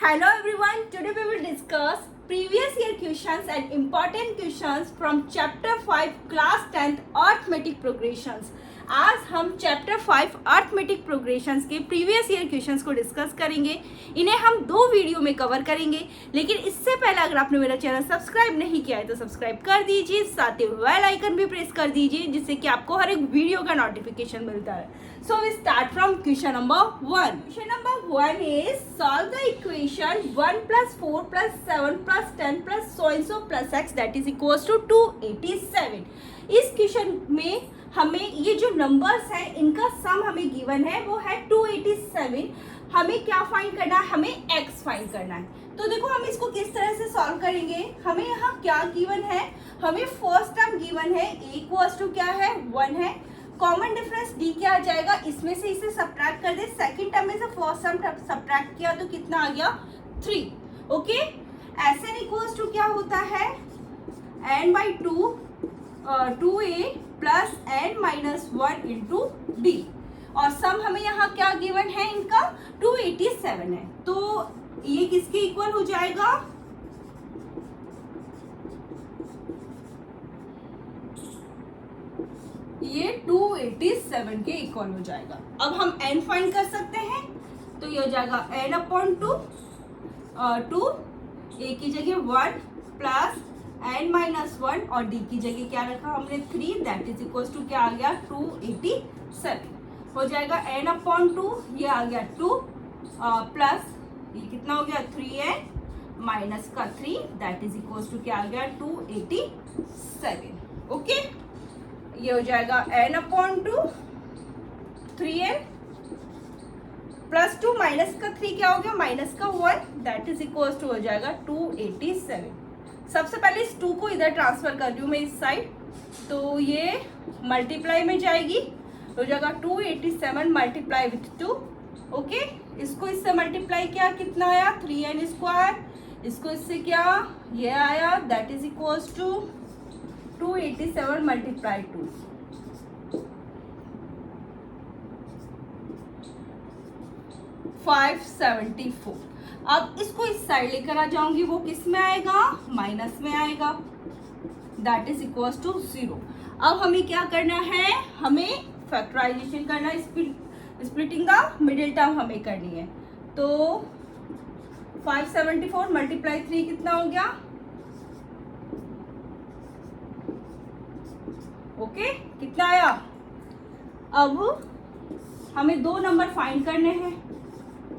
Hello everyone, today we will discuss previous year questions and important questions from chapter 5 class 10th arithmetic progressions. आज हम chapter 5 arithmetic progressions के previous year questions को discuss करेंगे. इन्हें हम 2 video में cover करेंगे, लेकिन इससे पहले अगर आपने मेरा चैनल सब्सक्राइब नहीं किया है तो सब्सक्राइब कर दीजिए, साथ ही बेल आइकन भी प्रेस कर दीजिए जिससे कि आपको हर एक वीडियो का नोटिफिकेशन मिलता है. So we start from question number 1. Question number 1 is solve the equation 1 + 4 + 7 + 10 + so and so + x that is equals to 287. इस क्वेश्चन में हमें ये जो नंबर्स हैं इनका सम हमें गिवन है वो है 287. हमें क्या फाइंड करना है, हमें x फाइंड करना है. तो देखो हम इसको किस तरह से सॉल्व करेंगे. हमें यहाँ क्या गिवन है, हमें फर्स्ट टर्म गिवन है a इक्वल्स टू क्या है 1 है. कॉमन डिफरेंस d क्या आ जाएगा, इसमें से इसे सब्ट्रैक्ट कर दे. सेकंड टर्म में से फर्स्ट टर्म सब्ट्रैक्ट किया तो कितना आ गया 3. ओके. Sn इक्वल्स टू क्या होता है n/2 2a plus n - 1 into D. और सम हमें यहाँ क्या गिवन है, इनका 287 है. तो ये किसके इक्वल हो जाएगा, ये 287 के इक्वल हो जाएगा. अब हम n फाइंड कर सकते हैं तो ये हो जाएगा n/2 2 a की जगह 1 प्लस n - 1 और d की जगह क्या रखा हमने 3 दैट इज इक्वल टू क्या आ गया 287 हो जाएगा. n/2 ये आ गया 2 प्लस ये कितना हो गया 3n माइनस का 3 दैट इज इक्वल टू क्या आ गया 287. ओके. ये हो जाएगा n/2 3n प्लस 2 माइनस का 3 क्या हो गया माइनस का 1 दैट इज इक्वल टू हो जाएगा 287. सबसे पहले इस 2 को इधर ट्रांसफर कर रही हूँ मैं इस साइड, तो ये मल्टीप्लाई में जाएगी हो जाएगा 287 मल्टीप्लाई विथ 2. ओके. इसको इससे मल्टीप्लाई किया कितना आया 3n². इसको इससे क्या ये आया that is equals to 287 multiply 2 574. अब इसको इस साइड लेकर आ जाऊंगी, वो किस में आएगा माइनस में आएगा दैट इज इक्वल्स टू 0. अब हमें क्या करना है, हमें फैक्टराइजेशन करना है, स्प्लिटिंग द मिडिल टर्म हमें करनी है. तो 574 मल्टीप्लाई 3 कितना हो गया. ओके. कितना आया. अब हमें 2 नंबर फाइंड करने हैं,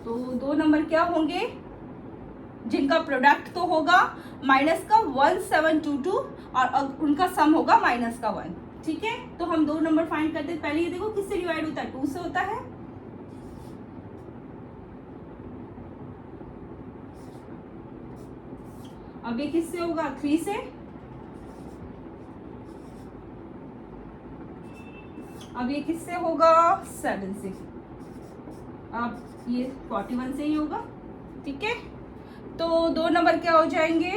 तो 2 नंबर क्या होंगे जिनका प्रोडक्ट तो होगा माइनस का 1722 और उनका सम होगा माइनस का 1. ठीक है. तो हम 2 नंबर फाइंड करते हैं. पहले ये देखो किससे डिवाइड होता है 2 से होता है. अब ये किससे होगा 3 से. अब ये किससे होगा 7 से. अब ये 41 से ही होगा. ठीक है. तो 2 नंबर क्या हो जाएंगे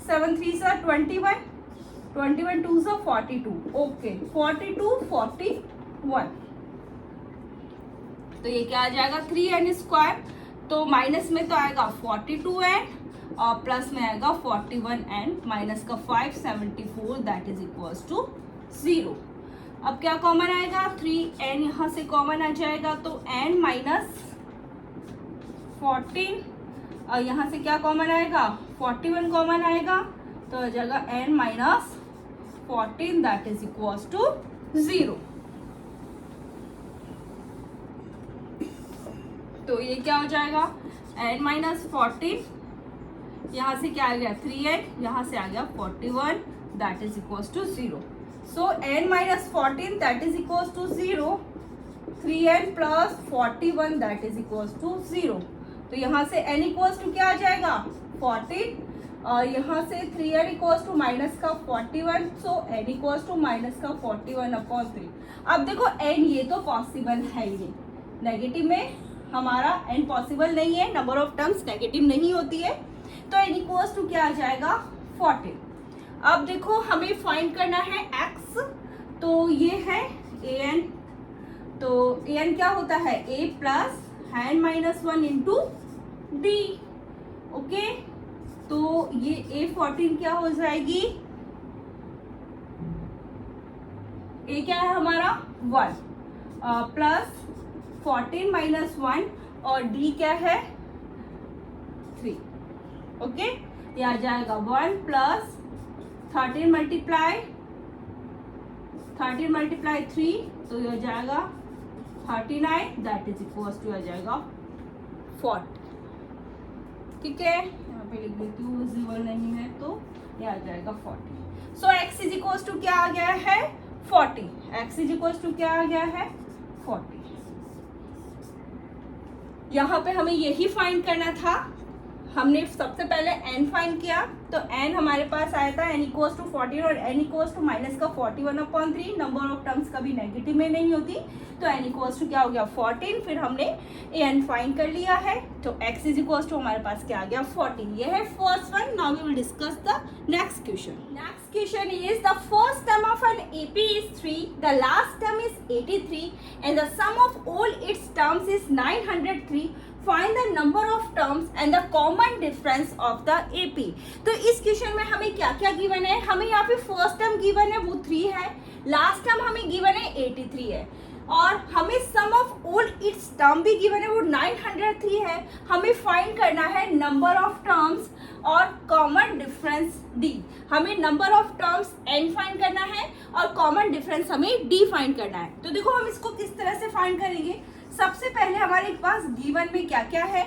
7 3 सा 21 21 2 सा 42. ओके. 42 41. तो ये क्या आ जाएगा 3n². तो माइनस में तो आएगा 42n और प्लस में आएगा 41n माइनस का 574 दैट इज इक्वल्स टू 0. अब क्या कॉमन आएगा 3n यहाँ से कॉमन आ जाएगा तो n माइनस 14 और यहाँ से क्या कॉमन आएगा 41 कॉमन आएगा तो हो जाएगा n minus 14 that is equals to 0. तो ये क्या हो जाएगा n माइनस 14 यहाँ से क्या आ गया 3n यहाँ से आ गया 41 that is equals to 0. So n minus 14 that is equals to 0. 3n plus 41 that is equals to 0. तो यहाँ से n equals to क्या आ जाएगा 14 और यहाँ से 3n equals to माइनस का 41. So n equals to minus का 41/3. अब देखो n ये तो पॉसिबल है ही नहीं, नेगेटिव में हमारा n पॉसिबल नहीं है, नंबर ऑफ टर्म्स नेगेटिव नहीं होती है. तो n equals to क्या आ जाएगा 14. अब देखो हमें फाइंड करना है x, तो ये है an. तो an क्या होता है a plus n - 1 into D. Okay, तो ये A14 क्या हो जाएगी, ए क्या है हमारा 1 प्लस 14 माइनस 1 और डी क्या है 3। ओके, ये आ जाएगा 1 प्लस 13 मल्टीप्लाई 3, तो ये हो जाएगा 39, दैट इज इक्वल टू आ जाएगा 40। ठीक है, यहाँ पे लिख देती हूँ, विजिबल नहीं है तो ये आ जाएगा 40। सो x इज इक्वल टू क्या आ गया है 40। x इज इक्वल टू क्या आ गया है 40। यहाँ पे हमें यही फाइंड करना था। हमने सबसे पहले n फाइंड किया, तो n हमारे पास आया था n इक्वल्स टू 14 और n इक्वल्स टू माइनस का 41/3। नंबर ऑफ टर्म्स कभी नेगेटिव में नहीं होती, तो n इक्वल्स टू क्या हो गया 14। फिर हमने n फाइंड कर लिया है, तो x इज इक्वल्स टू हमारे पास क्या आ गया 40। ये है first one. Now we will discuss the next question. Next question is the first term of an AP is 3, the last term is 83 and the sum of all its terms is 903। Find the number of terms and the common difference of the AP। तो इस question में हमें क्या क्या given है, हमें यहाँ पे फर्स्ट टर्म गिवन है वो 3 है, लास्ट टर्म हमें गिवन है 83 है, और हमें सम ऑफ ऑल इट्स टर्म भी गिवन है वो 903 है। हमें फाइंड करना है नंबर ऑफ टर्म्स और कॉमन डिफरेंस D। हमें number of terms n find करना है और कॉमन डिफरेंस हमें D फाइंड करना है। तो देखो हम इसको किस तरह से फाइंड करेंगे। सबसे पहले हमारे पास गिवन में क्या क्या है,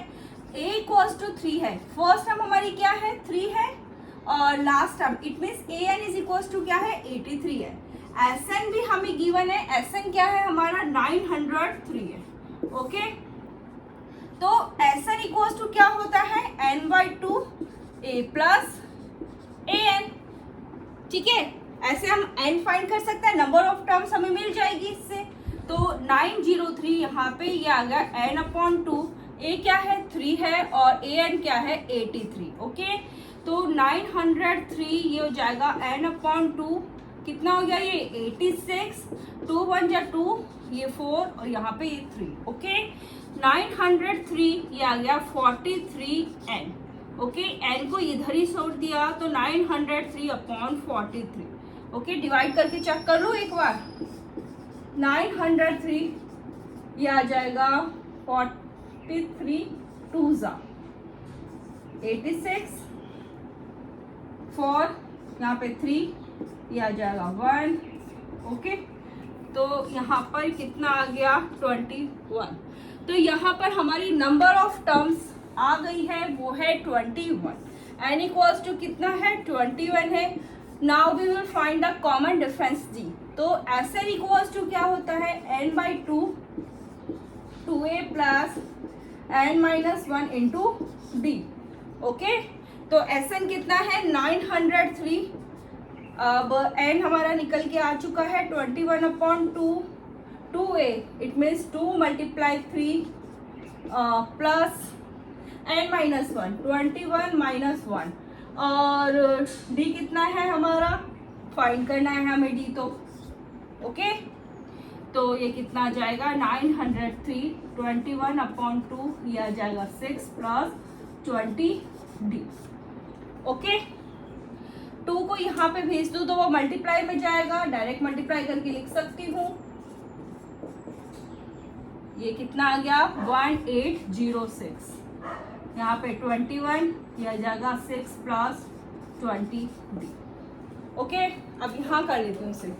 a इक्वल्स टू 3 है, फर्स्ट टर्म हमारी क्या है 3 है, और last term it means an is equals to क्या है 83 है। Sn भी हमें गिवन है, Sn क्या है हमारा 903 है। ओके, तो Sn इक्वल्स टू क्या होता है n/2 a प्लस an। ठीक है, ऐसे हम n फाइंड कर सकते हैं, नंबर ऑफ टर्म्स हमें मिल जाएगी इससे। तो 903 यहाँ पे ये आ गया n/2, a क्या है 3 है और an क्या है 83। ओके, तो 903 ये हो जाएगा n/2, कितना हो गया ये 86, 2 1 जा 2, ये 4 और यहाँ पे ये 3। ओके, 903 ये आ गया 43n। ओके, n को इधर ही छोड़ दिया तो 903/43। ओके, डिवाइड करके चेक कर लो एक बार। 903 ये आ जाएगा 43 2 जा 86, 4 यहाँ पे 3 ये आ जाएगा 1। ओके, तो यहाँ पर कितना आ गया 21। तो यहाँ पर हमारी नंबर ऑफ टर्म्स आ गई है वो है 21। n इक्वल्स टू कितना है 21 है। Now we will find the common difference D। तो Sn इक्वल्स टू क्या होता है n/2 2a plus n-1 into D। Okay, तो Sn कितना है 903। अब n हमारा निकल के आ चुका है 21/2 2a, it means 2 multiply 3 plus n-1 21 minus 1, और D कितना है हमारा फाइंड करना है हमें D। तो ओके, तो ये कितना आ जाएगा 903 21/2, ये आ जाएगा 6 प्लस 20D। ओके, 2 को यहाँ पे भेज दो तो वो मल्टीप्लाई में जाएगा, डायरेक्ट मल्टीप्लाई करके लिख सकती हूँ। ये कितना आ गया 1806, यहाँ पे 21, ये आ जाएगा 6 प्लस 20D। ओके, अब यहाँ कर लेती हूँ इसे।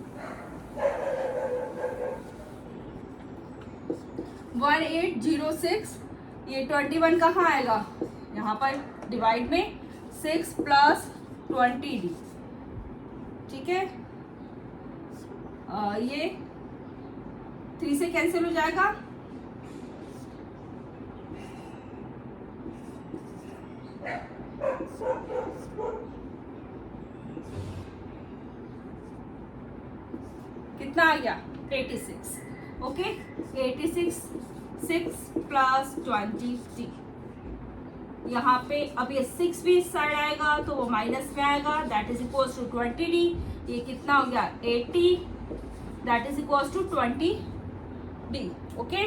1806, ये 21 कहाँ आएगा यहाँ पर डिवाइड में 6 प्लस 20D। ठीक है, ये 3 से कैंसिल हो जाएगा, कितना आ गया 86। Okay, 86 6 plus 20D। यहाँ पे अब ये 6 भी इस साइड आएगा तो वो माइनस में आएगा, that is equals to 20D। ये कितना हो गया 80, that is equals to 20D। Okay,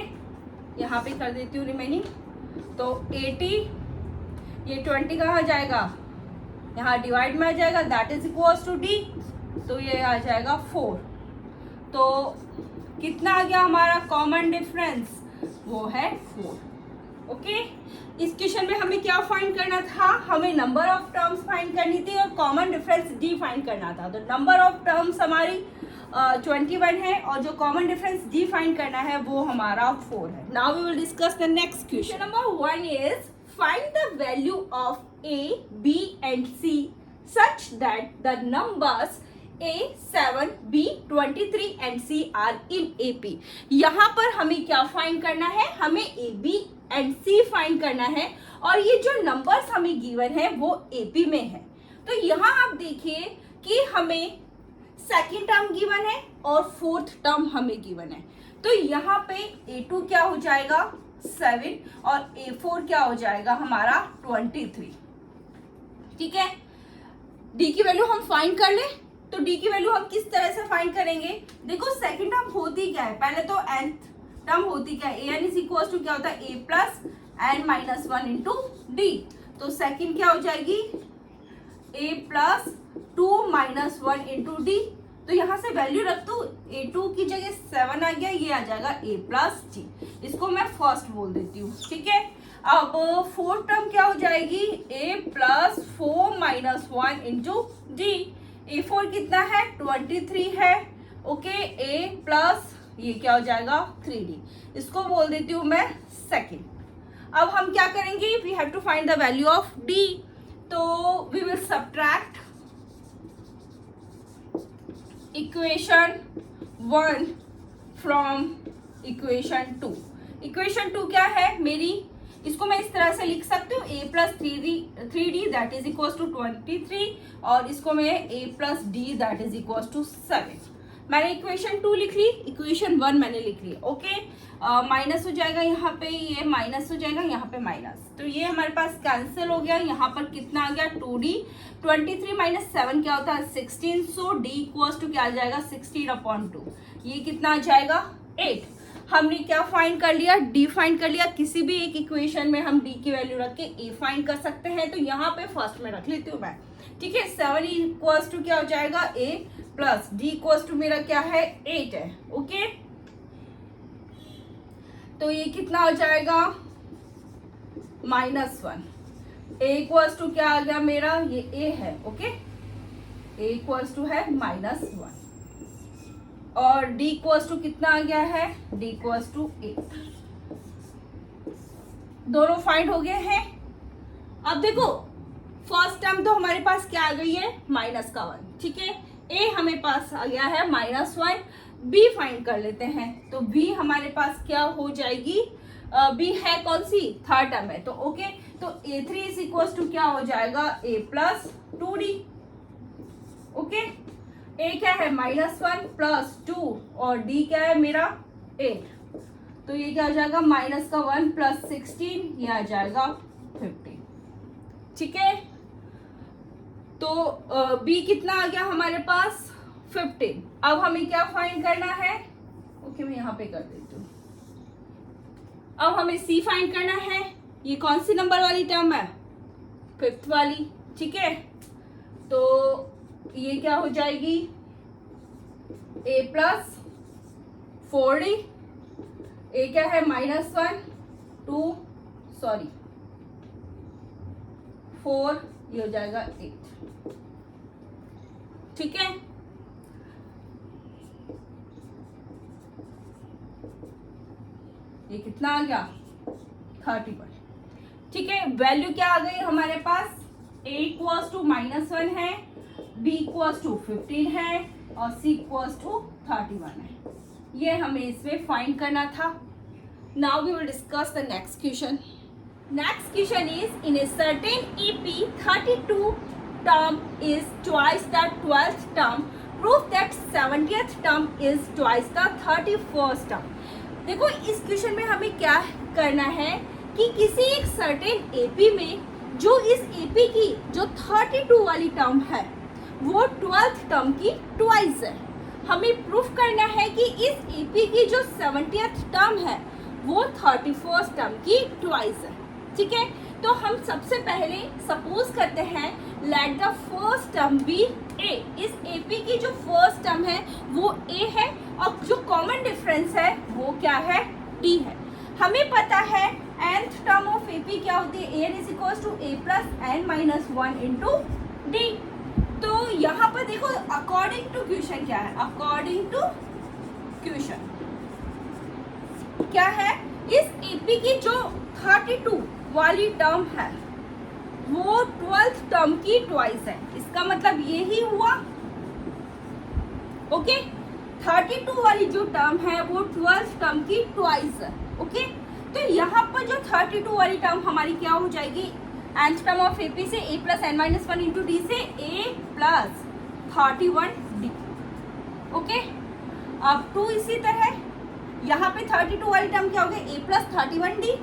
यहाँ पे कर देती हूँ रिमेनिंग। तो 80 ये 20 कहाँ जाएगा, यहाँ डिवाइड में आ जाएगा, that is equals to D, तो ये आ जाएगा 4। तो कितना आ गया हमारा कॉमन डिफरेंस, वो है 4। ओके, इस क्वेश्चन में हमें क्या फाइंड करना था, हमें नंबर ऑफ टर्म्स फाइंड करनी थी और कॉमन डिफरेंस डी फाइंड करना था। तो नंबर ऑफ टर्म्स हमारी 21 है और जो कॉमन डिफरेंस डी फाइंड करना है वो हमारा 4 है। Now we will discuss the next question. Number 1 is find the value of A, B and C such that the numbers A7, B23 and C are in AP। यहाँ पर हमें क्या find करना है, हमें A, B and C find करना है और ये जो नंबर्स हमें गिवन है वो AP में है। तो यहाँ आप देखिए कि हमें सेकेंड टर्म गिवन है और फोर्थ टर्म हमें गिवन है। तो यहाँ पे A2 क्या हो जाएगा 7 और A4 क्या हो जाएगा हमारा 23। ठीक है, D की वैल्यू हम फाइंड कर ले। तो D की वैल्यू हम किस तरह से फाइंड करेंगे, देखो सेकंड टर्म होती क्या है, पहले तो nth टर्म होती क्या है, an इज इक्वल टू क्या होता है a plus n minus 1 into D. तो सेकंड क्या हो जाएगी a plus 2 minus 1 into D. तो यहाँ से वैल्यू रख दू, a2 की जगह 7 आ गया, ये आ जाएगा a प्लस डी, इसको मैं फर्स्ट बोल देती हूँ। ठीक है, अब फोर्थ टर्म क्या हो जाएगी a plus 4 minus 1 into D. A4 कितना है 23 है। ओके, A प्लस ये क्या हो जाएगा 3D, इसको बोल देती हूँ मैं सेकेंड। अब हम क्या करेंगे, we have to find the value of D। तो we will subtract equation 1 from equation 2। Equation 2 क्या है मेरी, इसको मैं इस तरह से लिख सकती हूँ a plus 3d that is equal to 23 और इसको मैं a plus d that is equal to 7। मैंने इक्वेशन 2 लिख ली, इक्वेशन 1 मैंने लिख ली। ओके, माइनस हो जाएगा यहाँ पे, ये माइनस हो जाएगा यहाँ पे माइनस, तो ये हमारे पास कैंसिल हो गया। यहाँ पर कितना आ गया 2d, 23 माइनस 7 क्या होता है 16, सो d इक्वल टू क्या आ जाएगा 16/2, ये कितना आ जाएगा 8। हमने क्या फाइंड कर लिया, डी फाइंड कर लिया। किसी भी एक इक्वेशन में हम डी की वैल्यू रख के ए फाइंड कर सकते हैं, तो यहाँ पे फर्स्ट में रख लेती हूँ मैं। ठीक है, 7 इक्वल्स टू क्या हो जाएगा ए प्लस डी इक्वल्स टू मेरा क्या है 8 है। ओके, तो ये कितना हो जाएगा -1। ए इक्वल्स टू क्या आ गया मेरा, ये ए है। ओके, ए इक्वल्स टू है -1 और d इक्वल्स टू कितना आ गया है, d इक्वल्स टू 8। दोनों फाइंड हो गए हैं। अब देखो फर्स्ट टर्म तो हमारे पास क्या आ गई है -1। ठीक है, a हमें पास आ गया है -1। b फाइंड कर लेते हैं, तो b हमारे पास क्या हो जाएगी, b है कौन सी, थर्ड टर्म है। तो ओके, तो a3 इज इक्वल टू क्या हो जाएगा a plus 2d। Okay, a क्या है -1 प्लस 2 और d क्या है मेरा 8, तो ये क्या आ जाएगा -1 प्लस 16, ये आ जाएगा 15। ठीक है, तो b कितना आ गया हमारे पास 15। अब हमें क्या फाइंड करना है, ओके मैं यहाँ पे कर देती हूँ। अब हमें c फाइंड करना है, ये कौन सी नंबर वाली टर्म है, 5th वाली। ठीक है, तो ये क्या हो जाएगी a प्लस 4d, a क्या है -1 2 सॉरी 4, ये हो जाएगा 8। ठीक है, ये कितना आ गया 31। ठीक है, वैल्यू क्या आ गई हमारे पास, a इक्वल्स टू -1 है, b इक्वल्स टू 15 है और c इक्वल्स टू 31 है। ये हमें इसमें फाइंड करना था। Now we will discuss the next question. Next question is in a certain EP 32 term is twice the 12th term, prove that 70th term is twice the 31st term। देखो इस question में हमें क्या करना है कि किसी एक सर्टेन AP में जो इस AP की जो 32 वाली टर्म है वो 12th टर्म की ट्वाइस है। हमें प्रूफ करना है कि इस AP की जो 70th टर्म है वो 31st टर्म की ट्वाइस है। ठीक है, तो हम सबसे पहले सपोज करते हैं let the first term be a. इस एपी की जो फर्स्ट टर्म है वो ए है और जो कॉमन डिफरेंस है वो क्या है, डी है। हमें पता है nth टर्म ऑफ एपी क्या होती है, n is equal to A plus n minus one into D. तो यहाँ पर देखो अकॉर्डिंग टू क्वेश्चन क्या है, अकॉर्डिंग टू क्वेश्चन क्या है, इस एपी की जो 32 वाली टर्म है वो 12th टर्म की ट्वाइस है। इसका मतलब ये ही हुआ, ओके। 32 वाली जो टर्म है वो 12th टर्म की ट्वाइस है, ओके। तो यहाँ पर जो 32 वाली टर्म हमारी क्या हो जाएगी, nth टर्म ऑफ एपी से a plus n minus one into D से a प्लस 31d, ओके। अब टू इसी तरह यहाँ पे 32 वाली टर्म क्या हो गई, a plus 31d,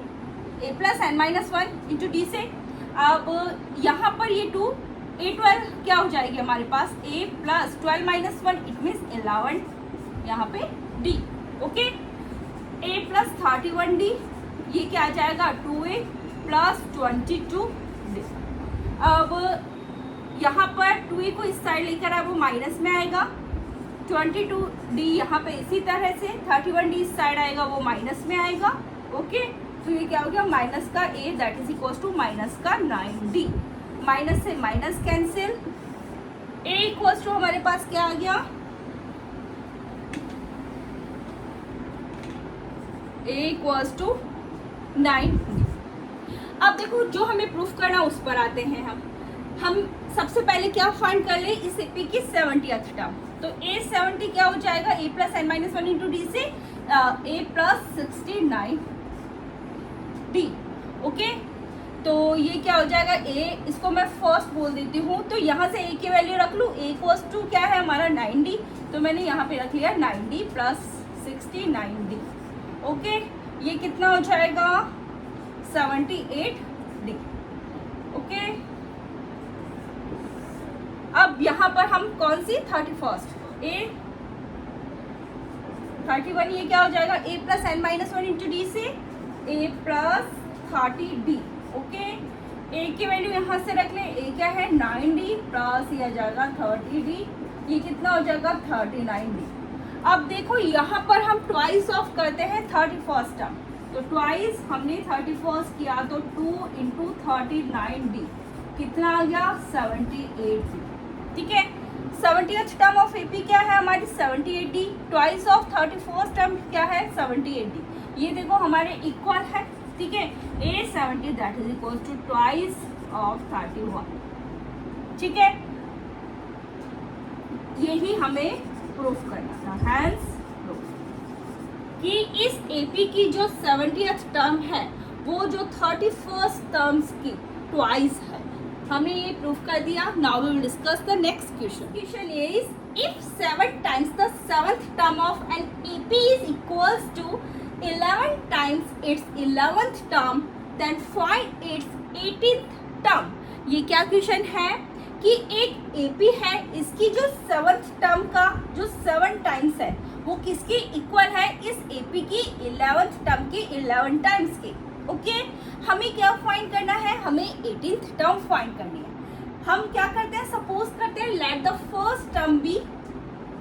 a plus n minus one into D से। अब यहाँ पर ये 2 a12 क्या हो जाएगी हमारे पास, a plus 12 minus one it means 11 यहाँ पे d, okay. a plus 31d ये क्या आ जाएगा 2a प्लस 22d। अब यहाँ पर 2a को इस साइड लेकर आए वो माइनस में आएगा, 22d यहाँ पे इसी तरह से 31d इस साइड आएगा वो माइनस में आएगा, ओके। तो ये क्या हो गया माइनस का a that is equal to minus का 9d, माइनस से minus cancel, a equal to हमारे पास क्या आ गया, a इक्वल टू 9d। अब देखो जो हमें प्रूफ करना उस पर आते हैं हम सबसे पहले क्या फाइंड कर ले, इस एपी की 70th टर्म। तो a 70 क्या हो जाएगा, a plus n minus one into D से a प्लस 69d, ओके। तो ये क्या हो जाएगा a, इसको मैं फर्स्ट बोल देती हूँ। तो यहाँ से a की वैल्यू रख लूँ, a इक्वल्स टू क्या है हमारा 9d, तो मैंने यहाँ पे रख लिया 9d प्लस 69d, ओके। ये कितना हो जाएगा 78d, ओके। अब यहाँ पर हम कौन सी 31st a 31 ये क्या हो जाएगा a plus n minus one into D से a plus 30d, okay. a की वैल्यू यहाँ से रख लें, a क्या है 9d प्लस ये आ जाएगा 30d, ये कितना हो जाएगा 39d। अब देखो यहाँ पर हम ट्वाइस ऑफ करते हैं 31st टर्म, तो ट्वाइस हमने 31st किया तो 2 इंटू 39d कितना आ गया 78d, ठीक है। 70th टर्म ऑफ एपी क्या है हमारी 78d, twice of 31st term क्या है 78d, ये देखो हमारे इक्वल है, ठीक है। a 70 that is equal to twice of 31, ठीक है। यही हमें प्रूफ करना था, हैंस प्रूफ कि इस एपी की जो 70th टर्म है वो जो 31st टर्म्स की ट्वाइस है। हमने ये प्रूफ कर दिया। Now we will discuss the next question. Question is if 7 times the 7th term of an AP is equals to 11 times its 11th term then find its 18th term. ये क्या question है कि एक AP है, इसकी जो 7th term का जो 7 टाइम्स है वो किसके इक्वल है, इस एपी की 11th टर्म के 11 टाइम्स के, ओके। हमें क्या फाइंड करना है, हमें 18th टर्म फाइंड करनी है। हम क्या करते हैं, सपोज करते हैं let the first term be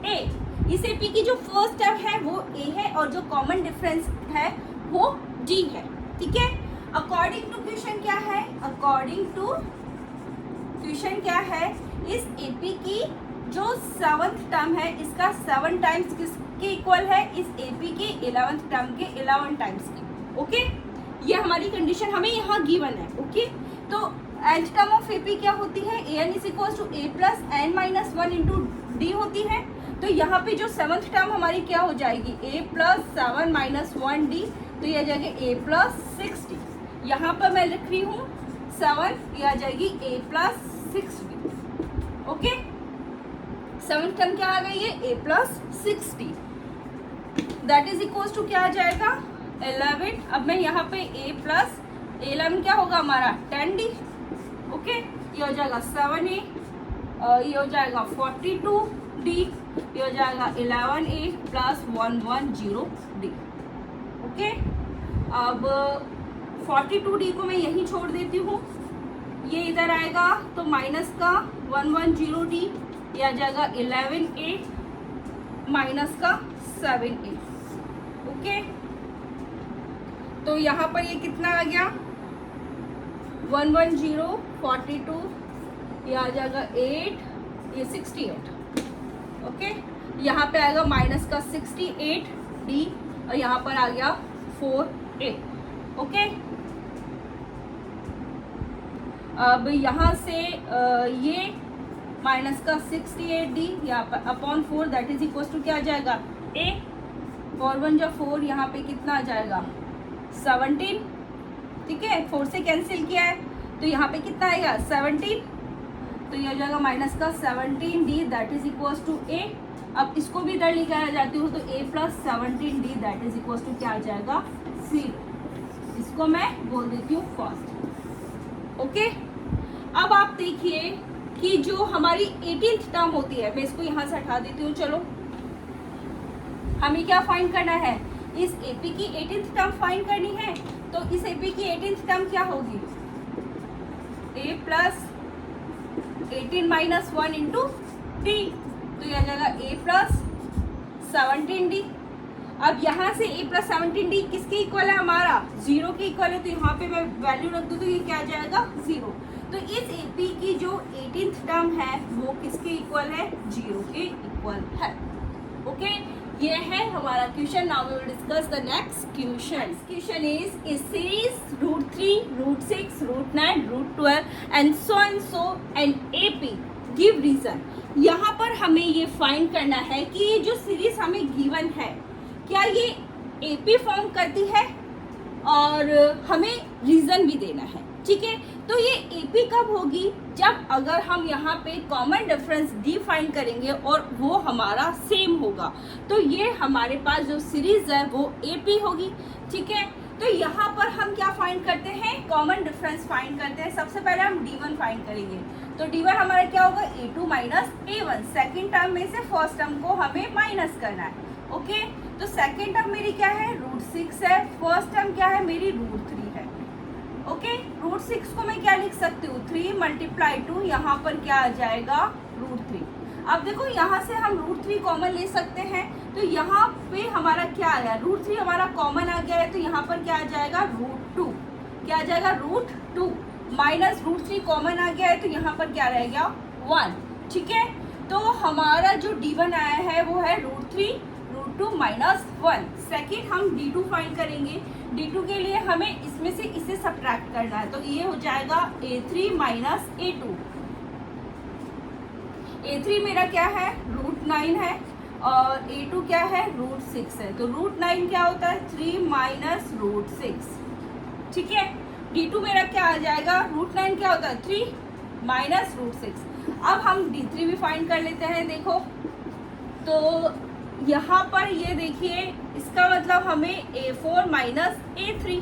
a. इस एपी की जो फर्स्ट टर्म है वो ए है और जो कॉमन डिफरेंस है वो डी है, ठीक है। अकॉर्डिंग टू क्वेश्चन क्या है, अकॉर्डिंग टू क्वेश्चन क्या है, इस एपी की जो 7th टर्म है इसका 7 टाइम्स किसके इक्वल है, इस एपी के 11th टर्म के 11 टाइम्स के, ओके। ये हमारी कंडीशन हमें यहाँ गिवन है, ओके। तो nth टर्म ऑफ एपी क्या होती है, an is equal to a plus n minus one into D होती है। तो यहाँ पे जो 7th टर्म हमारी क्या हो जाएगी, a plus 7 minus one D, तो ये आ जाएगी a प्लस 6d। यहाँ पर मैं लिख रही हूँ 7, ये आ जाएगी a plus 6d, okay. 7th term क्या आ गई है, a plus 6d that is equal to क्या आ जाएगा 11। अब मैं यहाँ पे a प्लस 11 क्या होगा हमारा 10d, ओके। ये हो जाएगा 7a, ये हो जाएगा 42d, ये हो जाएगा 11a प्लस 110d, ओके। अब 42D को मैं यहीं छोड़ देती हूँ, ये इधर आएगा तो माइनस का 110D, ये आ जाएगा 11A माइनस का 7A। ओके, तो यहाँ पर ये कितना आ गया 110 42, ये आ जाएगा 8, ये 68। ओके, यहाँ पे आएगा माइनस का 68D और यहाँ पर आ गया 4A। ओके, अब यहाँ से ये माइनस का 68D यहाँ पर upon 4 that is equal to क्या आ जाएगा A, 4 1 जा 4, यहाँ पे कितना आ जाएगा 17। ठीक है, 4 से कैंसिल किया है तो यहाँ पे कितना आएगा 17, तो ये हो जाएगा माइनस का 17D that is equal to A। अब इसको भी इधर लेकर आ जाती हूँ तो A plus 17D that is equal to क्या आ जाएगा 0। इसको मैं बोल देती हूँ फर्स्ट। ओके, अब आप देखिए कि जो हमारी 18th टर्म होती है, मैं इसको यहाँ से हटा देती हूँ। चलो, हमें क्या फाइंड करना है, इस AP की 18th टर्म फाइंड करनी है। तो इस AP की 18th टर्म क्या होगी, A plus 18 minus 1 into D, तो यह आ जाएगा A प्लस 17D। अब यहाँ से A प्लस 17D किसके इक्वल है, हमारा 0 के इक्वल है, तो यहाँ पे मैं वैल्यू रख दूँ तो ये क्या आ जाएगा 0। तो इस AP की जो 18th टर्म है वो किसके इक्वल है, 0 के इक्वल है। ओके, ये है हमारा question. Now we will discuss the next question. Question is a series √3, √6, √9, √12 and so and AP give reason. यहाँ पर हमें ये फाइंड करना है कि ये जो सीरीज हमें गिवन है क्या ये AP फॉर्म करती है, और हमें रीजन भी देना है। ठीक है, तो ये AP कब होगी, जब अगर हम यहाँ पे कॉमन डिफरेंस D फाइंड करेंगे और वो हमारा सेम होगा, तो ये हमारे पास जो सीरीज है वो AP होगी। ठीक है, तो यहाँ पर हम क्या फाइंड करते हैं, कॉमन डिफरेंस फाइंड करते हैं। सबसे पहले हम D1 फाइंड करेंगे, तो D1 हमारा क्या होगा A2 minus A1। Second term में से फर्स्ट टर्म को हमें माइनस करना है। ओके, तो सेकेंड टर्म मेरी क्या है √6 है, फर्स्ट टर्म क्या है मेरी √3 है। ओके, √6 को मैं क्या लिख सकती हूँ 3 मल्टीप्लाई 2, यहाँ पर क्या आ जाएगा √3। अब देखो यहाँ से हम √3 कॉमन ले सकते हैं, तो यहाँ पे हमारा क्या आया √3 हमारा कॉमन आ गया है, तो यहाँ पर क्या आ जाएगा √2, क्या आ जाएगा √2 माइनस √3 कॉमन आ गया है, तो यहाँ पर क्या रह गया 1। ठीक है, तो हमारा जो D1 आया है वो है √3 √2 माइनस 1। सेकेंड हम D2 फाइंड करेंगे। D2 के लिए हमें इसमें से इसे सब्ट्रैक्ट करना है, तो ये हो जाएगा A3 माइनस A2। A3 मेरा क्या है √9 है और A2 क्या है √6 है, तो √9 क्या होता है 3 माइनस √6। ठीक है, D2 मेरा क्या आ जाएगा √9 क्या होता है 3 माइनस √6। अब हम D3 भी फाइंड कर लेते हैं। देखो, तो यहाँ पर ये देखिए, इसका मतलब हमें A4 minus A3,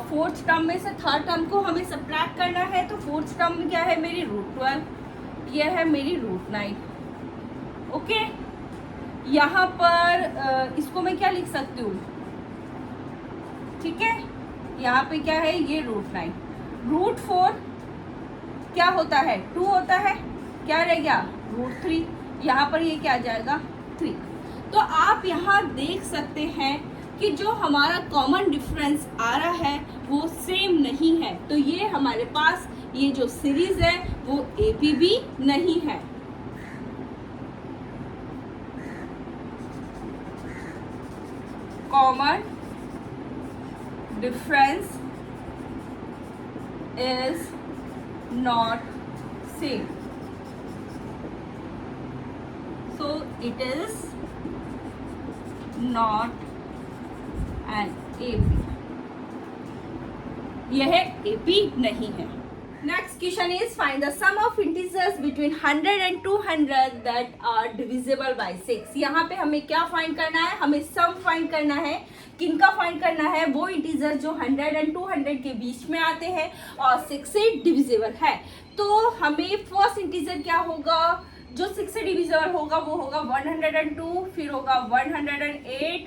fourth term में से थर्ड टर्म को हमें सब्ट्रैक्ट करना है, तो फोर्थ टर्म में क्या है मेरी √12, ये है मेरी √9। ओके, यहाँ पर इसको मैं क्या लिख सकती हूँ, ठीक है, यहाँ पे क्या है ये √9, √4 क्या होता है 2 होता है, क्या रह गया √3, यहाँ पर ये क्या आ जाएगा 3। तो आप यहाँ देख सकते हैं कि जो हमारा कॉमन डिफरेंस आ रहा है वो सेम नहीं है, तो ये हमारे पास ये जो सीरीज है वो AP भी नहीं है। Common difference is not same, so it is not an AP, यह AP नहीं है। Next question is find the sum of integers between 100 and 200 that are divisible by 6। यहाँ पे हमें क्या फाइंड करना है, हमें सम फाइंड करना है। किनका फाइंड करना है, वो इंटीजर जो 100 and 200 के बीच में आते हैं और 6 से डिविजिबल है। तो हमें फर्स्ट इंटीजर क्या होगा, जो 6 से डिविजिबल होगा वो होगा 102, फिर होगा 108,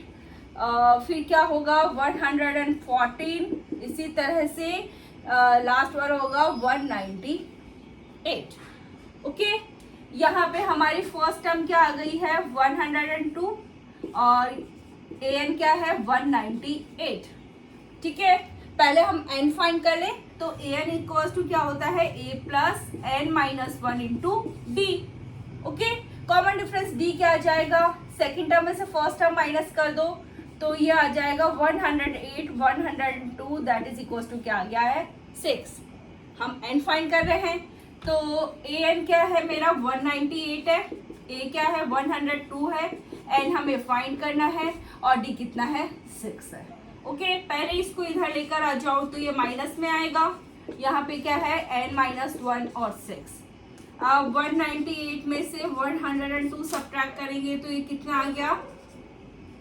फिर क्या होगा 114, इसी तरह से लास्ट वाला होगा 198। ओके, यहाँ पे हमारी फर्स्ट टर्म क्या आ गई है 102 और an क्या है 198। ठीक है, पहले हम n फाइंड कर लें तो an इक्वल्स टू क्या होता है a plus n minus 1 into D. Okay, common difference d क्या आ जाएगा, सेकेंड टर्म में से फर्स्ट टर्म माइनस कर दो तो ये आ जाएगा 108 102 दैट इज इक्वल्स टू क्या आ गया है 6। हम n फाइंड कर रहे हैं तो an क्या है मेरा 198 है, a क्या है 102 है, n हमें फाइंड करना है और d कितना है 6 है। ओके, पहले इसको इधर लेकर आ जाओ तो ये माइनस में आएगा, यहाँ पे क्या है n माइनस 1 और 6। अब 198 में से 102 सब्ट्रैक्ट करेंगे तो ये कितना आ गया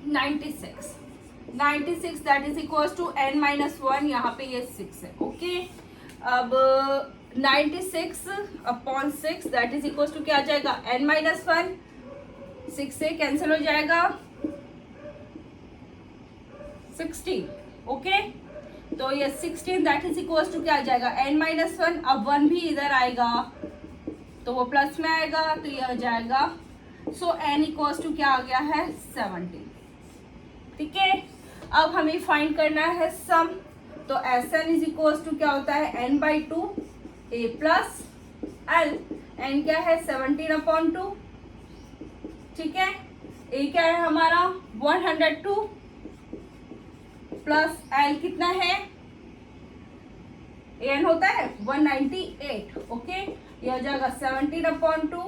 96 that is equals to n minus 1, यहाँ पे ये 6 है। ओके, अब 96 upon 6 that is equals to क्या आ जाएगा n माइनस 1, 6 से कैंसिल हो जाएगा 16। ओके, तो ये 16 दैट इज इक्वल्स टू क्या आ जाएगा n माइनस 1। अब 1 भी इधर आएगा तो वो प्लस में आएगा तो ये आ जाएगा, सो n इक्वल्स टू क्या आ गया है 17। ठीक है, अब हमें फाइंड करना है सम, तो Sn इज इक्वल्स टू क्या होता है n by 2 a plus l, n क्या है 17 अपॉन 2। ठीक है, a क्या है हमारा 102 प्लस l कितना है, an होता है 198। ओके, ये हो जाएगा 17 अपॉन 2,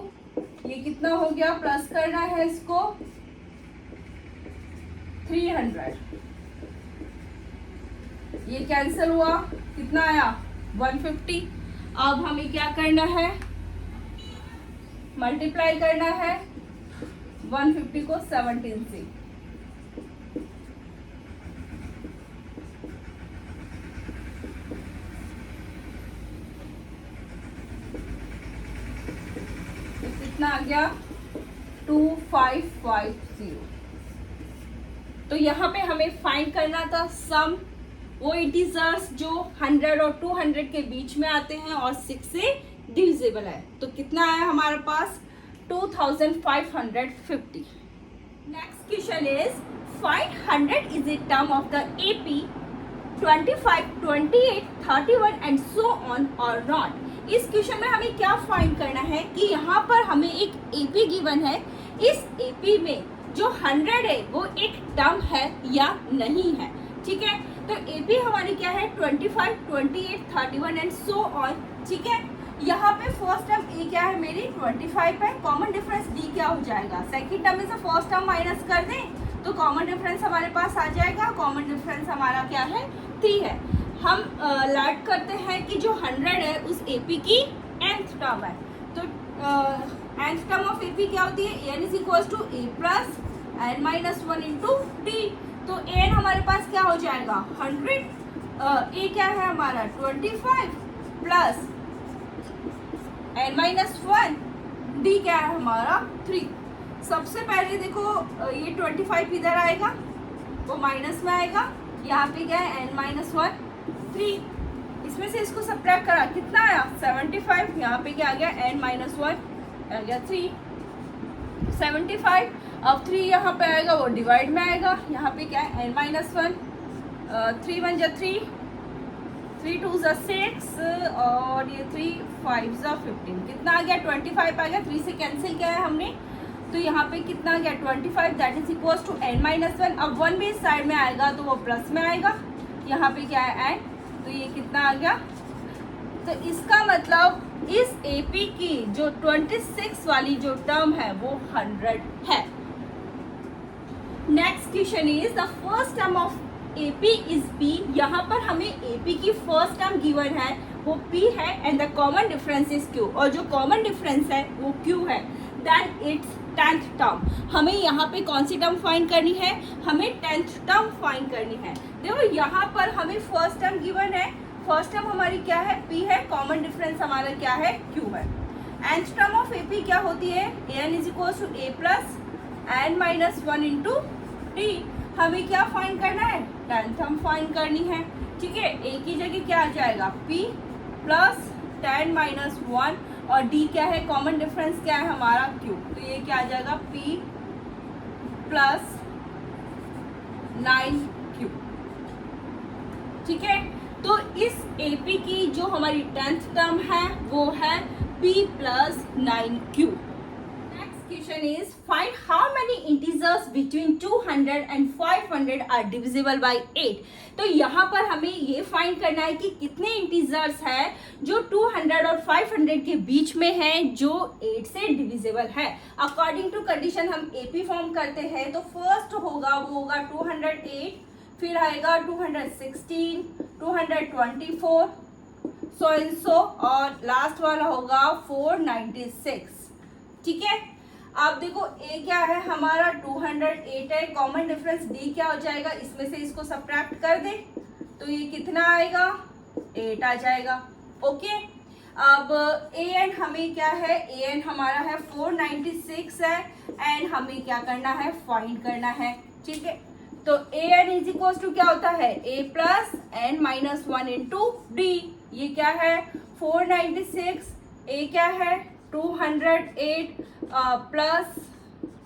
ये कितना हो गया, प्लस करना है इसको 300, ये कैंसिल हुआ, कितना आया 150। अब हमें क्या करना है, मल्टीप्लाई करना है 150 को 17 से। कितना आ गया 2550। तो यहाँ पे हमें फाइंड करना था सम, वो इंटीजर्स जो 100 और 200 के बीच में आते हैं और 6 से डिविजिबल है। तो कितना आया हमारे पास 2550। Next question is find 100 is a term of the AP 25, 28, 31 and so on और नॉट। इस क्वेश्चन में हमें क्या फाइंड करना है कि यहाँ पर हमें एक AP गिवन है, इस AP में जो 100 है वो एक टर्म है या नहीं है। ठीक है, तो AP हमारी क्या है 25, 28, 31 एंड सो ऑन। ठीक है, यहाँ पे फर्स्ट टर्म A क्या है मेरी 25 है, कॉमन डिफरेंस D क्या हो जाएगा, सेकेंड टर्म में से फर्स्ट टर्म माइनस कर दें तो कॉमन डिफरेंस हमारे पास आ जाएगा, कॉमन डिफरेंस हमारा क्या है 3 है। हम लर्न करते हैं कि जो 100 है उस AP की nth टर्म है, तो nth टर्म ऑफ AP क्या होती है n is equals to a plus n minus 1 into D. तो n हमारे पास क्या हो जाएगा 100, a क्या है हमारा 25 प्लस n माइनस 1, d क्या है हमारा 3। सबसे पहले देखो ये 25 इधर आएगा वो माइनस में आएगा, यहाँ पे क्या है n माइनस 1 3, इसमें से इसको सब्ट्रैक्ट करा कितना आया 75, यहाँ पे क्या आ गया n माइनस 1 आ गया 3 75। अब 3 यहाँ पे आएगा वो डिवाइड में आएगा, यहाँ पे क्या है n माइनस 1, 3 1 जा 3, 3 2 जा 6 और ये 3 5 जा 15, कितना आ गया 25 आ गया, 3 से कैंसिल किया है हमने तो यहाँ पे कितना आ गया 25 that is equals to n minus 1। अब 1 भी इस साइड में आएगा तो वो प्लस में आएगा, यहाँ पे क्या है n, तो ये कितना आ गया। तो इसका मतलब इस AP की जो 26 वाली जो टर्म है वो 100 है। Next question is the first term of AP is P। यहाँ पर हमें AP की फर्स्ट टर्म गिवन है वो P है and the common difference is Q, और जो कॉमन डिफरेंस है वो Q है। देन इट्स 10th टर्म, हमें यहाँ पे कौन सी टर्म फाइंड करनी है, हमें 10th टर्म फाइंड करनी है। देखो यहाँ पर हमें फर्स्ट टर्म गिवन है, फर्स्ट टर्म हमारी क्या है P है, कॉमन डिफरेंस हमारा क्या है Q है। nth टर्म ऑफ AP क्या होती है n is equal to a plus n minus 1 into D. हमें क्या फाइंड करना है, टेंथ हम फाइंड करनी है। ठीक है, ए की जगह क्या आ जाएगा, p प्लस 10 माइनस 1 और d क्या है, कॉमन डिफरेंस क्या है हमारा, q। तो ये क्या आ जाएगा, p प्लस 9q। ठीक है, तो इस AP की जो हमारी 10th टर्म है वो है p plus 9q। Next question is find how many integers between 200 and 500 are divisible by 8। तो यहाँ पर हमें ये फाइंड करना है कि कितने इंटीजर्स हैं जो 200 और 500 के बीच में हैं जो 8 से डिविजिबल है। अकॉर्डिंग टू कंडीशन हम AP फॉर्म करते हैं। तो फर्स्ट होगा वो होगा 208, फिर आएगा 216, 224, सो एंड सो, और लास्ट वाला होगा 496। ठीक है, आप देखो ए क्या है हमारा 208 है, कॉमन डिफरेंस डी क्या हो जाएगा, इसमें से इसको सब्ट्रैक्ट कर दे तो ये कितना आएगा, 8 आ जाएगा। ओके, अब ए एन हमें क्या है, ए एन हमारा है 496 है एंड हमें क्या करना है, फाइंड करना है। ठीक है, तो a n is equal to क्या होता है, a plus n minus 1 into d. ये क्या है 496, ए क्या है 208 प्लस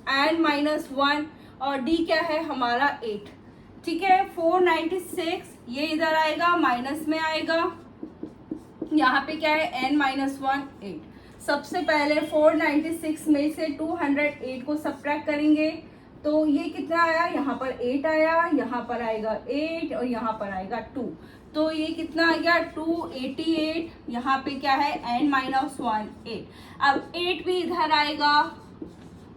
एन माइनस 1 और डी क्या है हमारा 8। ठीक है, 496 ये इधर आएगा माइनस में आएगा, यहाँ पे क्या है एन माइनस 1 8। सबसे पहले 496 में से 208 को सब्ट्रैक्ट करेंगे तो ये कितना आया, यहाँ पर 8 आया, यहाँ पर आएगा 8 और यहाँ पर आएगा 2। तो ये कितना आ गया 288, यहाँ पे क्या है n माइनस 1 8। अब 8 भी इधर आएगा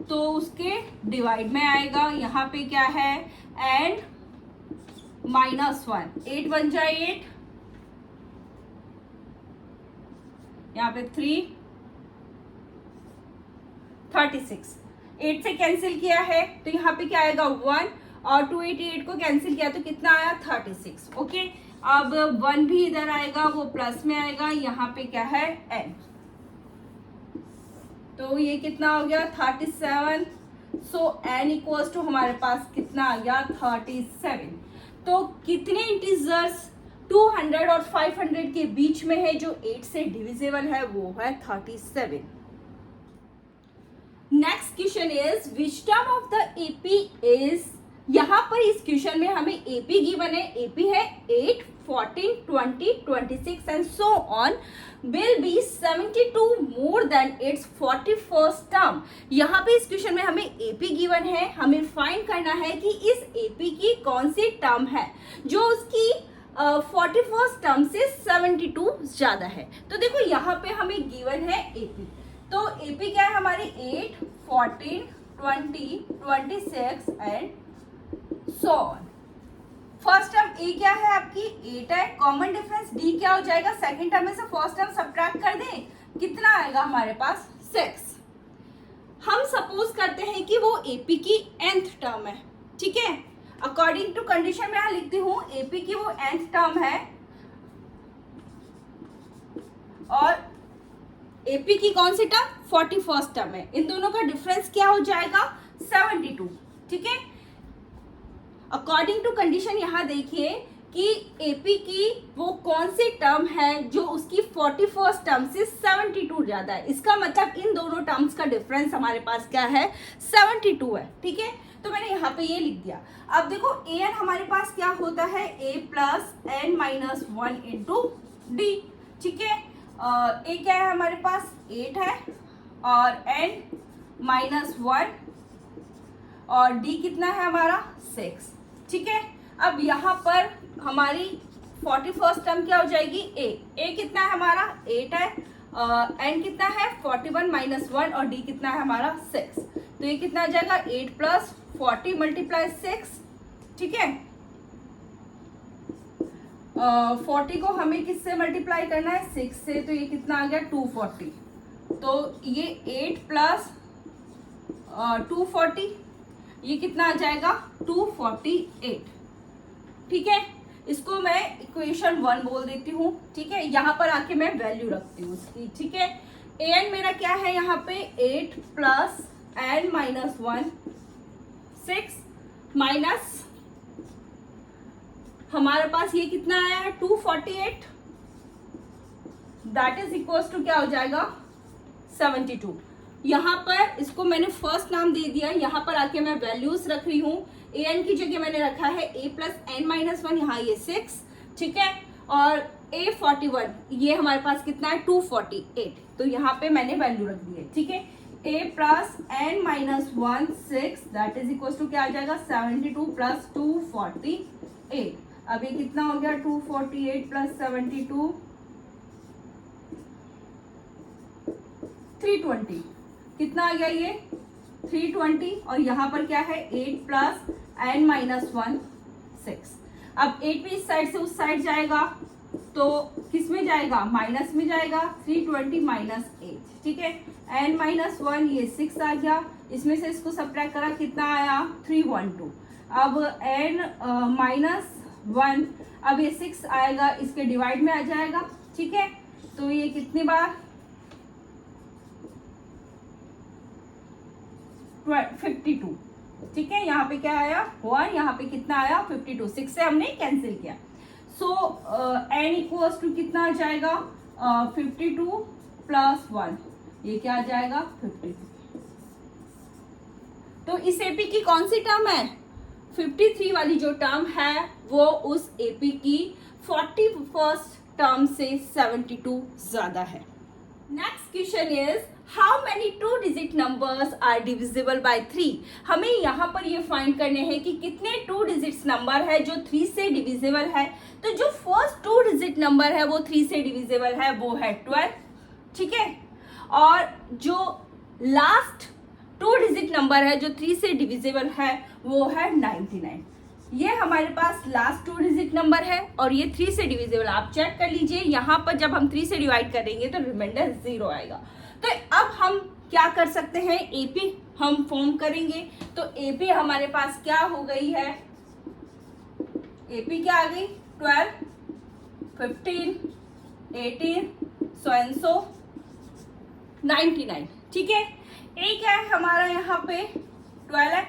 तो उसके डिवाइड में आएगा, यहाँ पे क्या है n माइनस 1, 8 बन जाए 8, यहाँ पे 3 36, 8 से कैंसिल किया है तो यहाँ पे क्या आएगा 1 और 288 को कैंसिल किया तो कितना आया 36। ओके, अब 1 भी इधर आएगा, वो प्लस में आएगा, यहाँ पे क्या है n, तो ये कितना हो गया 37। सो n इक्वल्स टू हमारे पास कितना आ गया 37। तो कितने इंटीजर्स 200 और 500 के बीच में है जो 8 से डिविजिबल है, वो है 37। Next question is which term of the AP is, यहाँ पर इस क्वेश्चन में हमें AP गिवन है, AP है 8, 14, 20, 26 and so on will be 72 more than its 41st term. यहाँ पे इस क्वेश्चन में हमें AP गिवन है, हमें फाइंड करना है कि इस AP की कौन सी टर्म है जो उसकी 41st टर्म से 72 ज्यादा है। तो देखो यहाँ पे हमें गिवन है AP, तो AP क्या है हमारी 8, 14, 20, 26 and so on. First term a क्या है आपकी 8 है, कॉमन डिफरेंस डी क्या हो जाएगा, सेकंड टर्म में से फर्स्ट टर्म सब्ट्रैक्ट कर दें, कितना आएगा हमारे पास 6। हम सपोज करते हैं कि वो AP की nth टर्म है। ठीक है, अकॉर्डिंग टू कंडीशन में यहाँ लिखती हूँ AP की वो nth टर्म है और AP की कौन सी टर्म 41st टर्म है, इन दोनों का डिफरेंस क्या हो जाएगा 72। ठीक है, अकॉर्डिंग टू कंडीशन यहाँ देखिए कि AP की वो कौन सी टर्म है जो उसकी 41st टर्म से 72 ज्यादा है, इसका मतलब इन दोनों टर्म्स का डिफरेंस हमारे पास क्या है 72 है। ठीक है, तो मैंने यहाँ पे ये लिख दिया। अब देखो an हमारे पास क्या होता है a plus n minus 1 into D. ठीक है, ए क्या है हमारे पास 8 है और n माइनस 1 और डी कितना है हमारा 6। ठीक है, अब यहाँ पर हमारी 41st टर्म क्या हो जाएगी ए कितना है हमारा 8 है, n कितना है 41 माइनस 1 और d कितना है हमारा 6। तो ये कितना आ जाएगा 8 प्लस 40 मल्टीप्लाई 6। ठीक है, 40 को हमें किससे मल्टीप्लाई करना है 6 से, तो ये कितना आ गया 240। तो ये 8 प्लस 240 ये कितना आ जाएगा 248। ठीक है, इसको मैं इक्वेशन 1 बोल देती हूँ। ठीक है, यहाँ पर आके मैं वैल्यू रखती हूँ उसकी। ठीक है, an मेरा क्या है यहाँ पे 8 प्लस एन माइनस 1 6 माइनस हमारे पास ये कितना आया है 248, दैट इज इक्वल टू क्या हो जाएगा 72। यहाँ पर इसको मैंने फर्स्ट नाम दे दिया, यहाँ पर आके मैं वैल्यूज रख रही हूँ। ए एन की जगह मैंने रखा है a प्लस एन माइनस 1, यहाँ ये 6, ठीक है, और a41 ये हमारे पास कितना है 248, तो यहाँ पे मैंने वैल्यू रख दी है, ठीक है। a plus n minus 1 6, that is equal to क्या आ जाएगा 72 प्लस 248। अब ये कितना हो गया 248 प्लस 72 320, कितना आ गया ये 320, और यहाँ पर क्या है 8 प्लस एन माइनस 1 6। अब 8 भी इस साइड से उस साइड जाएगा तो किस में जाएगा माइनस में जाएगा, 320 माइनस 8, ठीक है। एन माइनस 1 ये 6 आ गया, इसमें से इसको सब्ट्रैक्ट करा कितना आया 312। अब एन माइनस 1, अब ये 6 आएगा इसके डिवाइड में आ जाएगा, ठीक है। तो ये कितनी बार 52, ठीक है। यहाँ पे क्या आया 1, यहाँ पे कितना आया 52, 6 से हमने कैंसिल किया। सो एन इक्वल्स टू कितना आ जाएगा 52 प्लस 1, ये क्या आ जाएगा 52। तो इस एपी की कौन सी टर्म है 53 वाली जो टर्म है वो उस एपी की 41st टर्म से 72 ज्यादा है। Next question is how many 2 digit numbers are divisible by 3। हमें यहाँ पर ये फाइंड करने हैं कि कितने 2 डिजिट्स नंबर है जो 3 से डिविजिबल है। तो जो फर्स्ट 2 डिजिट नंबर है वो 3 से डिविजिबल है, वो है 12, ठीक है। और जो लास्ट 2 डिजिट नंबर है जो 3 से डिविजिबल है वो है 99। ये हमारे पास लास्ट 2 डिजिट नंबर है और ये 3 से डिविजिबल। आप चेक कर लीजिए, यहाँ पर जब हम 3 से डिवाइड करेंगे तो रिमाइंडर 0 आएगा। तो अब हम क्या कर सकते हैं, एपी हम फॉर्म करेंगे। तो एपी हमारे पास क्या हो गई है, एपी क्या आ गई 12, 15, 18, सो एंड सो 99, ठीक है। ए क्या है हमारा यहाँ पे 12 है,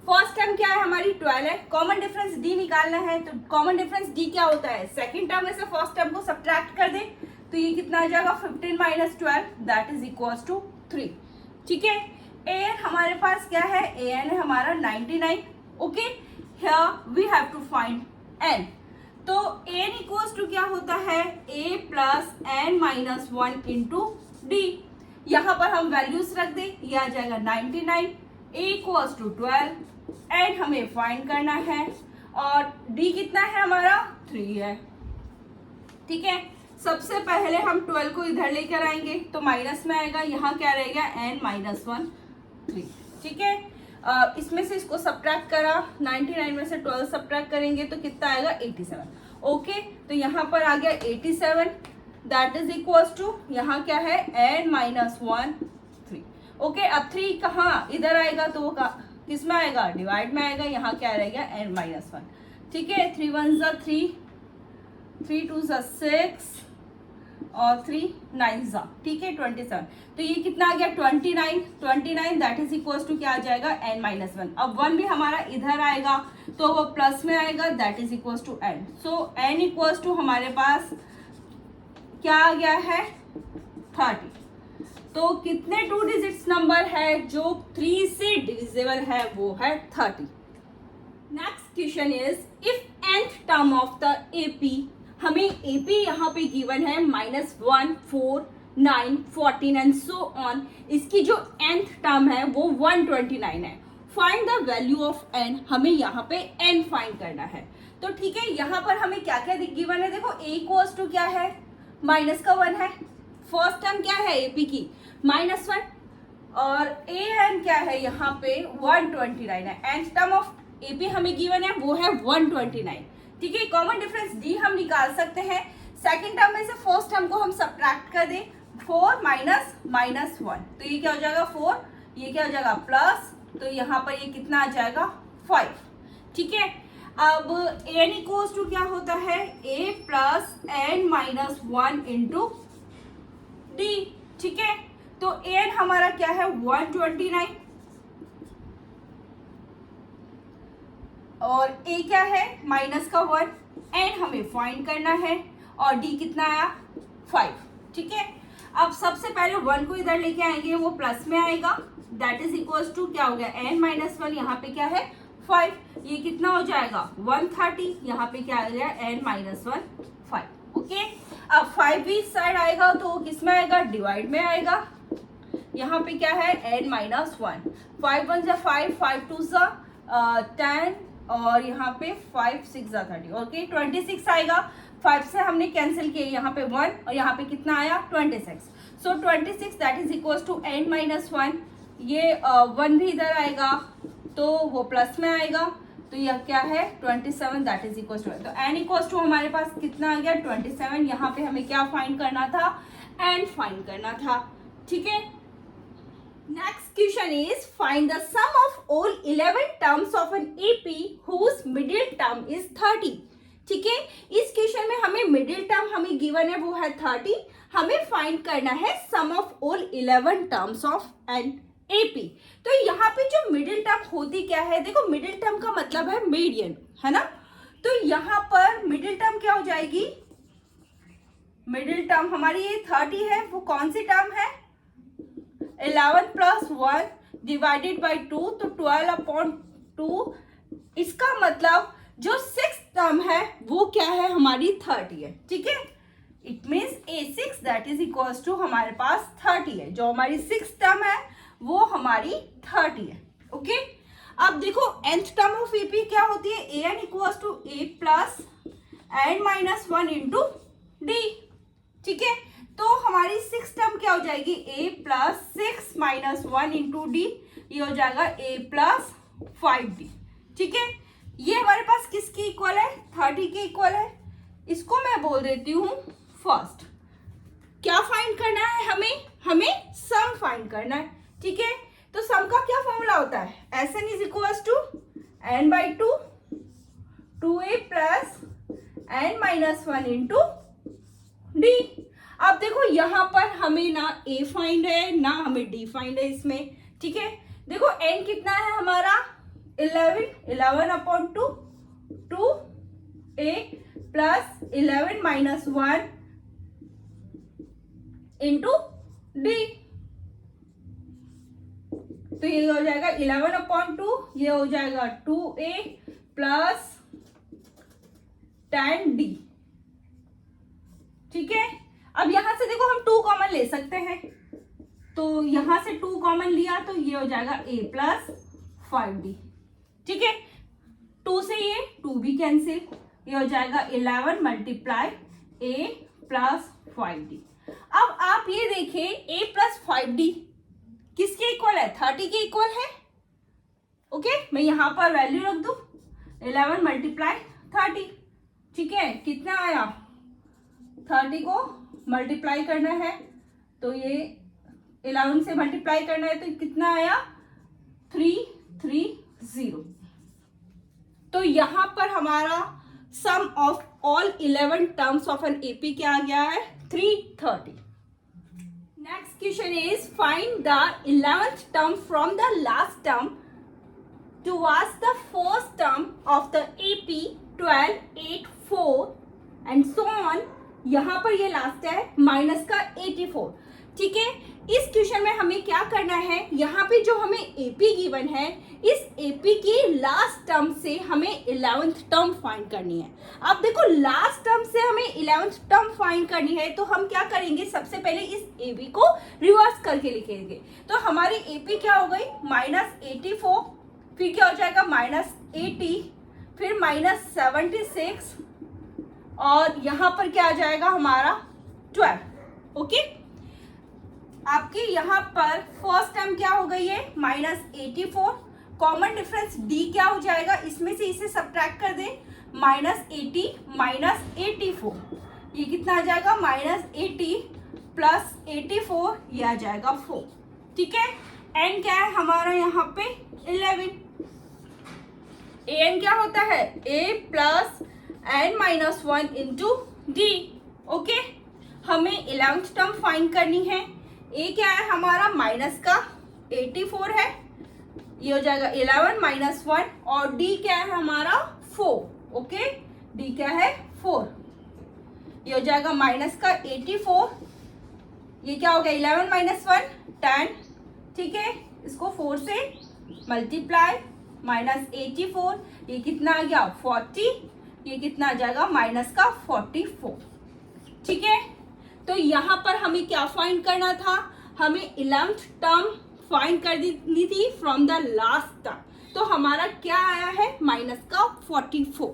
फर्स्ट टर्म क्या है हमारी 12 है, कॉमन डिफरेंस डी निकालना है। तो कॉमन डिफरेंस डी क्या होता है, सेकंड टर्म में से फर्स्ट टर्म को सब्ट्रैक्ट कर दे तो ये कितना आ जाएगा 15 minus 12, that is equals to 3, ठीक है। ए एन हमारे पास क्या है, ए एन है हमारा 99, okay. Here we have to find n. तो एन इक्वल्स टू क्या होता है a plus n minus 1 into d. यहाँ पर हम वैल्यूज रख दे, ये आ जाएगा 99, ए इक्वल्स टू 12, एन हमें फाइंड करना है और डी कितना है हमारा 3 है, ठीक है। सबसे पहले हम 12 को इधर लेकर आएंगे तो माइनस में आएगा, यहाँ क्या रहेगा n माइनस 1 3, ठीक है। इसमें से इसको सब्ट्रैक्ट करा, 99 में से 12 सब्ट्रैक्ट करेंगे तो कितना आएगा 87, ओके। तो यहाँ पर आ गया 87, दैट इज इक्वल्स टू यहाँ क्या है n माइनस 1 3, ओके। अब 3 कहाँ इधर आएगा तो वो किस में आएगा, डिवाइड में आएगा, यहाँ क्या रहेगा n माइनस 1, ठीक है। 3 1 ज़ा 3, 3 2 ज़ा 6 और 3 9 ज़ा, ठीक है 27। तो ये कितना आ गया 29, दैट इज इक्वल्स टू क्या आ जाएगा n माइनस 1। अब 1 भी हमारा इधर आएगा तो वो प्लस में आएगा, that is equals to n। So n equals to हमारे पास क्या आ गया है 30। तो कितने 2 डिजिट्स नंबर है जो 3 से डिविजिबल है, वो है 30। Next question is if nth term of the AP, हमें एपी यहाँ पे गिवन है -1 4 9 14 एंड सो ऑन। इसकी जो nth टर्म है वो 129 है। Find the value of n, हमें यहाँ पे n फाइंड करना है। तो ठीक है, यहाँ पर हमें क्या क्या गिवन है, देखो a इक्वल्स टू क्या है माइनस का 1 है, फर्स्ट टर्म क्या है एपी की -1, और ए एन क्या है यहाँ पे 129 है। nth टर्म ऑफ एपी हमें गिवन है वो है 129, ठीक है। कॉमन डिफरेंस डी हम निकाल सकते हैं, सेकंड टर्म में से फर्स्ट टर्म को हम सब्ट्रैक्ट कर दें, 4 माइनस माइनस 1, तो ये क्या हो जाएगा 4, ये क्या हो जाएगा प्लस, तो यहाँ पर ये कितना आ जाएगा 5, ठीक है। अब एन इक्वल्स टू क्या होता है a plus n minus 1 into D, ठीक है। तो एन हमारा क्या है 129, और a क्या है माइनस का 1, n हमें फाइंड करना है और d कितना आया 5। ठीक है, अब सबसे पहले 1 को इधर लेके आएंगे, वो प्लस में आएगा, दैट इज इक्वल्स टू क्या हो गया n माइनस 1, यहाँ पे क्या है 5, ये कितना हो जाएगा 130, यहाँ पे क्या आ गया n माइनस 1 5। ओके, अब 5 भी इस साइड आएगा तो किस में आएगा डिवाइड में आएगा, यहाँ पे क्या है n माइनस 1, 5 1 जा 5, 5 2 जा 10 और यहाँ पे 5 6 जा 30। ओके, 26 आएगा, 5 से हमने कैंसिल किया, यहाँ पे 1 और यहाँ पे कितना आया 26। So 26 that is equals to n minus 1, ये 1 भी इधर आएगा तो वो प्लस में आएगा, तो यह क्या है 27 दैट इज इक्वल्स टू, तो n इक्वल्स टू हमारे पास कितना आ गया 27। यहाँ पे हमें क्या फाइंड करना था n फाइंड करना था। ठीक है, next question is find the sum of all 11 terms of an AP whose middle term is 30। ठीक है, इस क्वेश्चन में हमें मिडिल टर्म हमें गिवन है वो है 30, हमें फाइंड करना है sum of all 11 terms of an AP। तो यहाँ पे जो मिडिल टर्म होती क्या है, देखो मिडिल टर्म का मतलब है मीडियन, है ना, तो यहाँ पर मिडिल टर्म क्या हो जाएगी, मिडिल टर्म हमारी ये 30 है, वो कौन सी टर्म है 11 प्लस 1 डिवाइडेड बाई 2, तो 12 अपॉन 2, इसका मतलब जो 6 टर्म है वो क्या है हमारी 30 है। ठीक है, it means A6 that is equals to हमारे पास 30 है, जो हमारी 6 टर्म है वो हमारी 30 है। ओके, अब देखो nth टर्म ऑफ AP क्या होती है, an equals to a plus n minus 1 into d। ठीक है, तो हमारी 6 टर्म क्या हो जाएगी a plus 6 minus 1 into d, ये हो जाएगा a प्लस 5d। ठीक है, ये हमारे पास किसकी इक्वल है 30 के इक्वल है, इसको मैं बोल देती हूँ फर्स्ट। क्या फाइंड करना है हमें सम फाइंड करना है। ठीक है, तो सम का क्या फॉर्मूला होता है Sn is equals to n by 2 2a plus n minus 1 into D. अब देखो यहाँ पर हमें ना a फाइंड है ना हमें d फाइंड है इसमें। ठीक है, देखो n कितना है हमारा 11 upon 2 2a plus 11 minus 1 into D, तो ये हो जाएगा 11 अपॉन 2, ये हो जाएगा 2a प्लस 10d। ठीक है, अब यहां से देखो हम 2 कॉमन ले सकते हैं, तो यहां से 2 कॉमन लिया तो ये हो जाएगा a प्लस 5d। ठीक है, 2 से ये 2 भी कैंसिल, ये हो जाएगा 11 मल्टीप्लाई a प्लस 5d। अब आप ये देखिए a प्लस 5d किसके इक्वल है 30 के इक्वल है। ओके, मैं यहां पर वैल्यू रख दूं 11 मल्टीप्लाई 30। ठीक है, कितना आया 30 को मल्टीप्लाई करना है तो ये 11 से मल्टीप्लाई करना है तो कितना आया 330। तो यहां पर हमारा sum of all 11 terms of an AP क्या आ गया है 330। Next question is find the 11th term from the last term towards the first term of the AP 12 8 4 and so on। यहाँ पर ये लास्ट है माइनस का 84। ठीक है, इस क्वेश्चन में हमें क्या करना है, यहाँ पे जो हमें AP गिवन है इस AP की लास्ट टर्म से हमें 11th टर्म फाइंड करनी है। अब देखो लास्ट टर्म से हमें 11th टर्म फाइंड करनी है तो हम क्या करेंगे, सबसे पहले इस AB को रिवर्स करके लिखेंगे। तो हमारी AP क्या हो गई -84, फिर क्या हो जाएगा -80, फिर -76 और यहाँ पर क्या आ जाएगा हमारा 12। ओके, आपकी यहाँ पर फर्स्ट टर्म क्या हो गई है -84, कॉमन डिफरेंस d क्या हो जाएगा, इसमें से इसे सब्ट्रैक्ट कर दें -80 -84, ये कितना आ जाएगा -80 प्लस 84, ये आ जाएगा 4। ठीक है, n क्या है हमारा यहाँ पे 11, an क्या होता है a plus n minus 1 into D. Okay, हमें 11th टर्म फाइंड करनी है। a क्या है हमारा माइनस का 84 है, ये हो जाएगा 11 माइनस 1 और डी क्या है हमारा 4, ओके, डी क्या है 4। ये हो जाएगा माइनस का 84, ये क्या हो गया 11 माइनस 1 10, ठीक है, इसको 4 से मल्टीप्लाई, माइनस 84, ये कितना आ गया 40, ये कितना आ जाएगा माइनस का 44, ठीक है। तो यहाँ पर हमें क्या फाइंड करना था, हमें 11th टर्म फाइंड करनी थी फ्रॉम द लास्ट टर्म, तो हमारा क्या आया है माइनस का 44।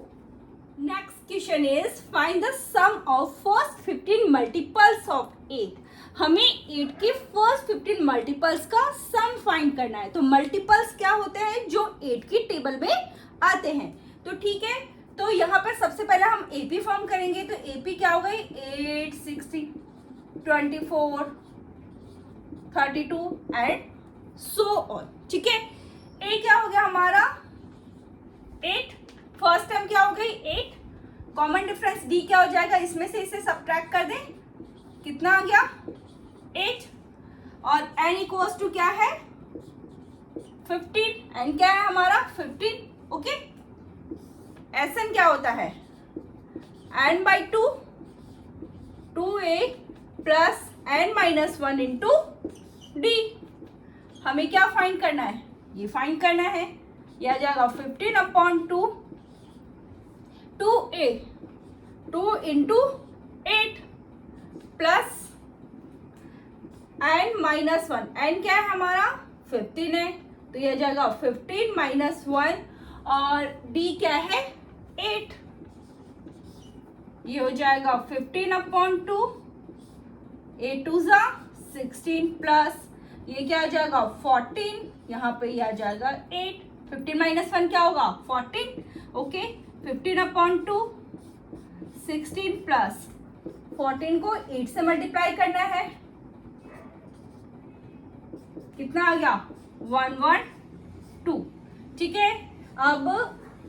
Next question is find the sum of first 15 multiples of 8। हमें 8 के फर्स्ट 15 मल्टीपल्स का सम फाइंड करना है। तो मल्टीपल्स क्या होते हैं, जो 8 की टेबल में आते हैं। तो ठीक है, तो यहाँ पर सबसे पहले हम एपी फॉर्म करेंगे। तो एपी क्या हो गई 8, 16, 24, 32 एंड सो ऑन, ठीक है। ए क्या हो गया हमारा 8, फर्स्ट टर्म क्या हो गई 8, कॉमन डिफरेंस डी क्या हो जाएगा, इसमें से इसे सब्ट्रैक्ट कर दें, कितना आ गया 8, और एन इक्वल्स टू क्या है 15, एन क्या है हमारा 15, ओके। एस एन क्या होता है n by 2, 2a plus n minus 1 into D. हमें क्या फाइंड करना है, ये फाइंड करना है, यह आ जाएगा 15/2, 2a 2 into 8 plus n minus 1, n क्या है हमारा 15 है, तो यह जाएगा 15 माइनस 1 और डी क्या है 8, ये हो जाएगा 15/2, 8 2 जा 16 प्लस ये क्या आ जाएगा 14, यहाँ पे ये आ जाएगा 8, 15 माइनस 1 क्या होगा 14, ओके। 15/2, 16 प्लस 14 को 8 से मल्टीप्लाई करना है, कितना आ गया 112, ठीक है। अब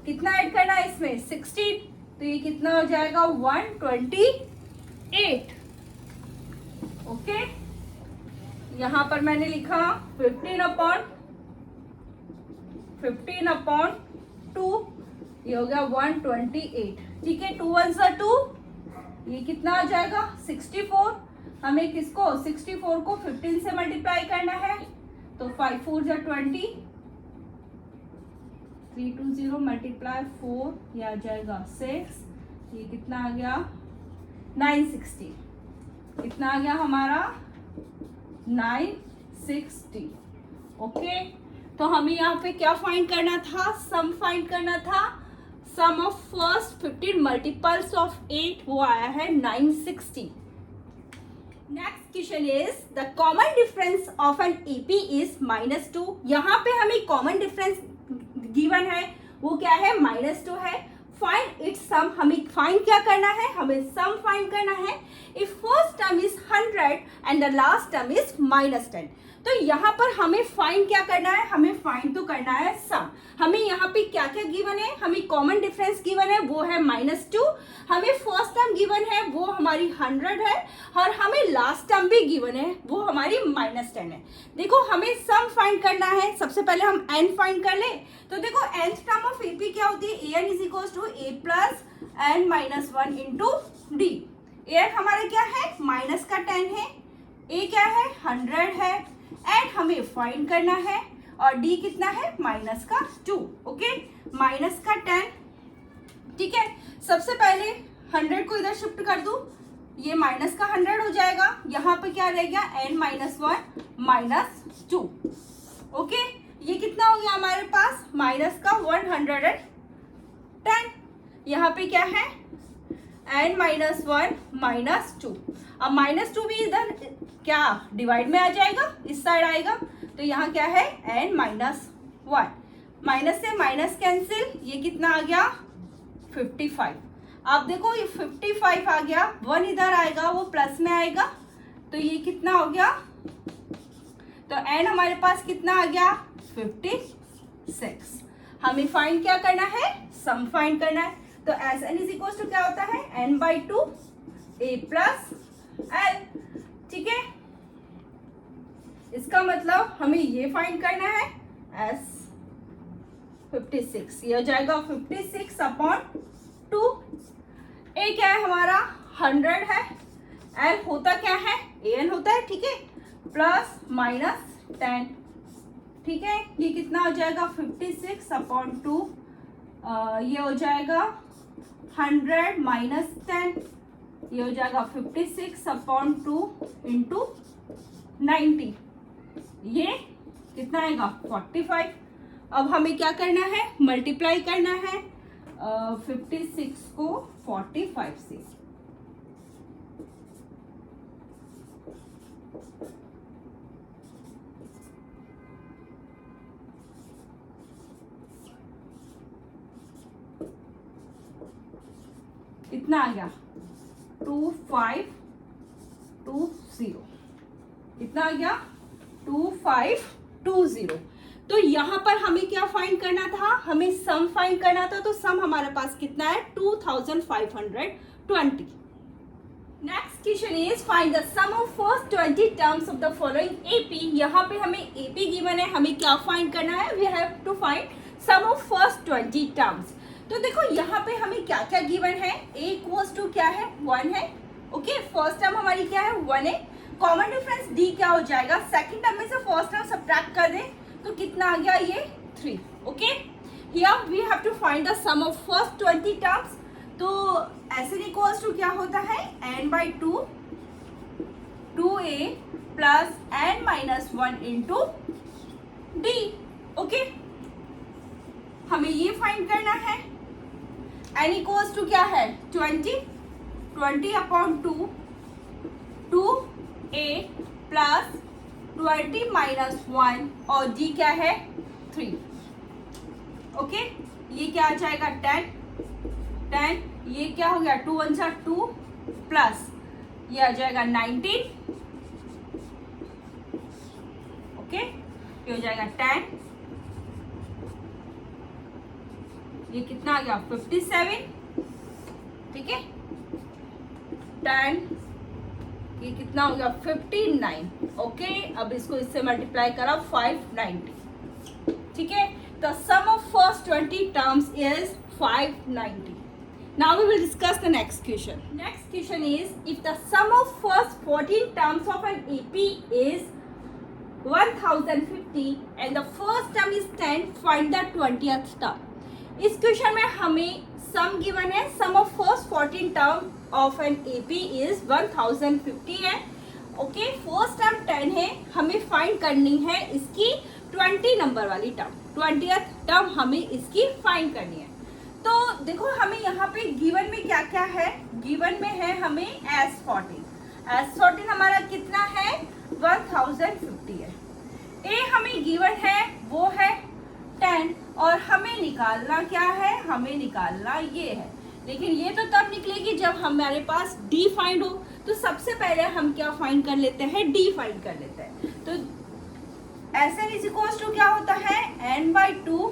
कितना ऐड करना है इसमें 16, तो ये कितना हो जाएगा 128, ओके। यहाँ पर मैंने लिखा 15/2, ये हो गया 128, ठीक है। 2 1 सा 2, ये कितना आ जाएगा 64, हमें किसको 64 को 15 से मल्टीप्लाई करना है, तो 5 4 जा 20, 320 मल्टीप्लाई 4, ये आ जाएगा 6, ये कितना आ गया 960, कितना आ गया हमारा 960, ओके। तो हमें यहाँ पे क्या फाइंड करना था, सम फाइंड करना था। सम ऑफ फर्स्ट 15 मल्टीपल्स ऑफ 8 वो आया है 960। Next question is the common difference of an AP is -2। यहाँ पे हमें कॉमन डिफरेंस गिवन है, वो क्या है -2 है। फाइंड इट्स सम, हमें फाइंड क्या करना है, हमें सम फाइंड करना है। If first term is 100 and the last term is -10, तो यहाँ पर हमें फाइंड क्या करना है, हमें फाइंड तो करना है सम। हमें यहाँ पे क्या क्या गिवन है, हमें कॉमन डिफरेंस गिवन है वो है -2, हमें फर्स्ट टर्म गिवन है वो हमारी 100 है, और हमें लास्ट टर्म भी गिवन है वो हमारी -10 है। देखो हमें सम फाइंड करना है, सबसे पहले हम एन फाइंड कर ले। तो देखो nth टर्म ऑफ एपी क्या होती है, an is equal to a plus n minus 1 into D. N हमारा क्या है माइनस का 10 है, a क्या है 100 है, एंड हमें फाइंड करना है, और डी कितना है माइनस का 2, ओके, माइनस का 10, ठीक है। सबसे पहले 100 को इधर शिफ्ट कर दूं, ये माइनस का 100 हो जाएगा, यहाँ पे क्या रह गया n माइनस 1 माइनस 2, ओके। ये कितना हो गया हमारे पास माइनस का 110, यहाँ पे क्या है n माइनस 1 माइनस 2। अब -2 भी इधर क्या डिवाइड में आ जाएगा, इस साइड आएगा, तो यहाँ क्या है n माइनस 1, माइनस से माइनस कैंसिल, ये कितना आ गया 55। अब देखो ये 55 आ गया, 1 इधर आएगा वो प्लस में आएगा, तो ये कितना हो गया, तो n हमारे पास कितना आ गया 56। हमें फाइंड क्या करना है, सम फाइंड करना है। तो S n is equal to क्या होता है n/2 a प्लस l, ठीक है। इसका मतलब हमें ये फाइंड करना है एस 56, ये हो जाएगा 56 अपॉन 2। ए क्या है हमारा 100 है, एल होता क्या है एन होता है, ठीक है, प्लस माइनस 10, ठीक है। ये कितना हो जाएगा 56 अपॉन 2, ये हो जाएगा 100 माइनस 10, ये हो जाएगा 56 अपॉन 2 इंटू 90, ये कितना आएगा 45। अब हमें क्या करना है, मल्टीप्लाई करना है 56 को 45 से। कितना आ गया 2520, कितना आ गया 2520। तो यहाँ पर हमें क्या फाइंड करना था, हमें सम फाइंड करना था, तो सम हमारे पास कितना है 2520। Next question is find the sum of first 20 terms of the following AP. यहाँ पे हमें एपी गिवन है, हमें क्या फाइंड करना है, we have to find sum of first 20 terms. तो देखो यहाँ पे हमें क्या क्या गिवन है, a इक्वल्स टू क्या है 1 है, ओके, फर्स्ट टर्म हमारी क्या है 1 है, कॉमन डिफरेंस d क्या हो जाएगा, सेकंड टर्म में से फर्स्ट टर्म सब्ट्रैक्ट कर दें तो कितना आ गया ये 3, okay. Here we have to find the sum of first 20 terms. तो एन इक्वल्स टू क्या होता है n/2 2a plus n-1 into d, okay. हमें ये फाइंड करना है, n इक्वल्स टू क्या है 20 अपॉन 2a प्लस 20-1 और d क्या है 3, ओके। ये क्या आ जाएगा 10, ये क्या हो गया 2 1 जा 2 प्लस ये आ जाएगा 19, ओके, ये हो जाएगा 10, ये कितना आ गया 57, ठीक है, 10, ये कितना हो गया 59, ओके। अब इसको इससे मल्टीप्लाई करा 590, ठीक है। The sum of first 20 terms is 590। Now we will discuss the next question. Next question is, if the sum of first 14 terms of an AP is 1050 and the first term is 10, find the 20th term. इस question में हमें sum given है, sum of first 14 term of an AP is 1050 है, okay. First term 10 है, हमें find करनी है इसकी 20 नंबर वाली टर्म, 20th टर्म हमें इसकी फाइंड करनी है। तो देखो हमें यहाँ पे गिवन में क्या क्या है, गिवन में है हमें S14 हमारा कितना है 1050 है, ए हमें गिवन है वो है 10 और हमें निकालना क्या है, हमें निकालना ये है, लेकिन ये तो तब निकलेगी जब हमारे पास डी फाइंड हो। तो सबसे पहले हम क्या फाइंड कर लेते हैं, डी फाइंड कर लेते हैं। तो Sn इज इक्वल्स टू क्या होता है n/2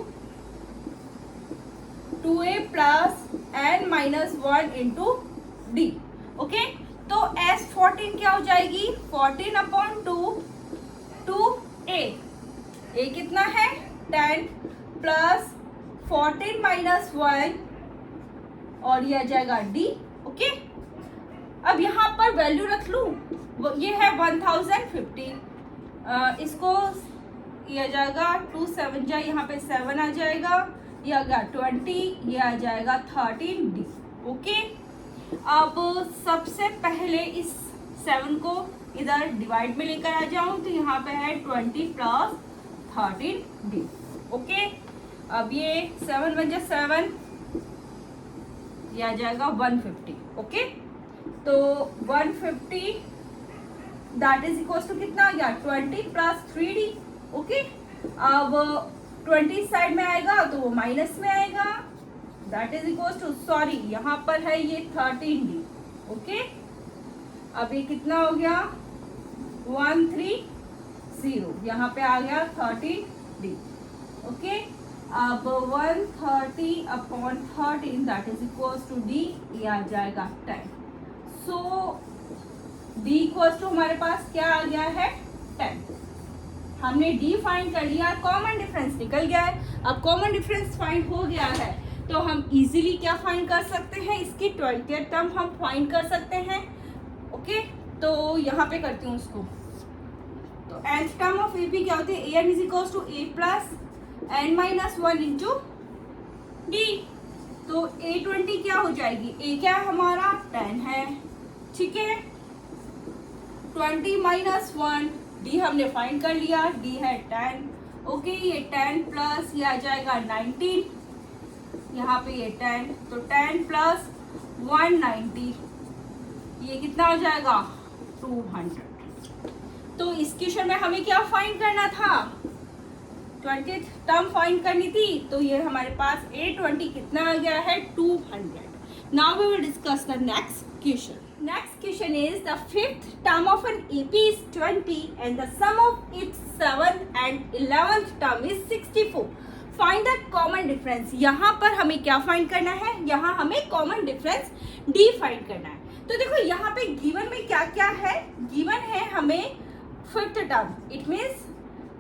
2a plus n-1 into d, okay. तो S14 क्या हो जाएगी 14 अपॉन 2a, a कितना है 10 प्लस 14-1 और ये आ जाएगा d, ओके। अब यहाँ पर वैल्यू रख लूँ, ये है 1050, इसको ये आ जाएगा 2 7 जा, यहाँ पे 7 आ जाएगा, ये आ गया 20, ये आ जाएगा 13d, ओके। अब सबसे पहले इस 7 को इधर डिवाइड में लेकर आ जाऊं तो यहाँ पे है 20 प्लस 13d, ओके। अब ये 7 बन जाए 7, ये आ जाएगा 150, ओके। तो 150 दैट इज इक्वल्स टू कितना आ गया 20 प्लस 3d, ओके। अब 20 साइड में आएगा तो वो माइनस में आएगा, that is equals to, sorry यहाँ पर है ये 13d, ओके। अब ये कितना हो गया 130, यहाँ पे आ गया 13d, ओके। अब 130 upon 13 that is equals to d, ये आ जाएगा 10। सो d इक्वल्स टू हमारे पास क्या आ गया है 10। हमने डी फाइंड कर लिया, कॉमन डिफरेंस निकल गया है। अब कॉमन डिफरेंस फाइंड हो गया है तो हम इजीली क्या फाइंड कर सकते हैं, इसकी 20th टर्म हम फाइंड कर सकते हैं। ओके, तो यहाँ पे करती हूँ उसको। तो nth टर्म ऑफ AP क्या होती है, an is equal to a plus n minus 1 into D. तो a20 क्या हो जाएगी, a क्या है हमारा 10 है, ठीक है। 20 माइनस 1, डी हमने फाइंड कर लिया, डी है 10। ओके, ये 10 प्लस ये आ जाएगा 19, यहाँ पे ये 10, तो 10 प्लस 190, ये कितना हो जाएगा 200। तो इस क्वेश्चन में हमें क्या फाइंड करना था, 20th टर्म फाइंड करनी थी। तो ये हमारे पास a20 कितना आ गया है 200। Now we will discuss the next question. Next question is the fifth term of an AP is 20 and the sum of its 7th and 11th term is 64. Find the common difference. यहाँ पर हमें क्या find करना है, यहाँ हमें common difference D find करना है। तो देखो यहाँ पे गिवन में क्या क्या है, गिवन है हमें फिफ्थ टर्म, इट मीन्स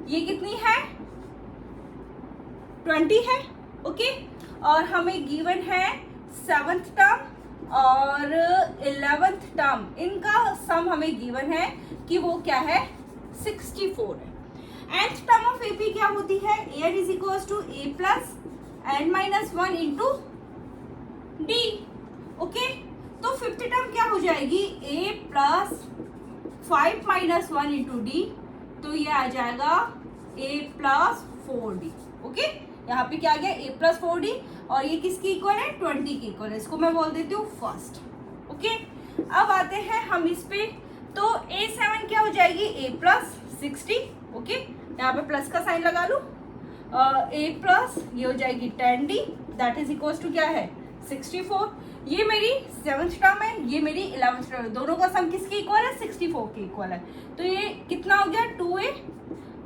ये कितनी है 20 है, ओके। और हमें गिवन है 7th टर्म और 11th टर्म, इनका सम हमें गिवन है कि वो क्या है 64 है। nth टर्म ऑफ AP क्या होती है, an is equal to a plus n minus 1 into D. Okay, तो फिफ्थ टर्म क्या हो जाएगी a plus 5 minus 1 into D, तो ये आ जाएगा a प्लस 4d। ओके, यहाँ पे क्या आ गया a प्लस 4d और ये किसकी इक्वल है 20 की इक्वल है, इसको मैं बोल देती हूँ फर्स्ट। ओके, अब आते हैं हम इस पे, तो a7 क्या हो जाएगी a प्लस 60। ओके, यहाँ पे प्लस का साइन लगा लूँ, a प्लस ये हो जाएगी 10d that is equal to क्या है 64। ये मेरी 7th टर्म है, ये मेरी 11th टर्म है, दोनों का सम किसकी इक्वल है 64 की इक्वल है। तो ये कितना हो गया 2a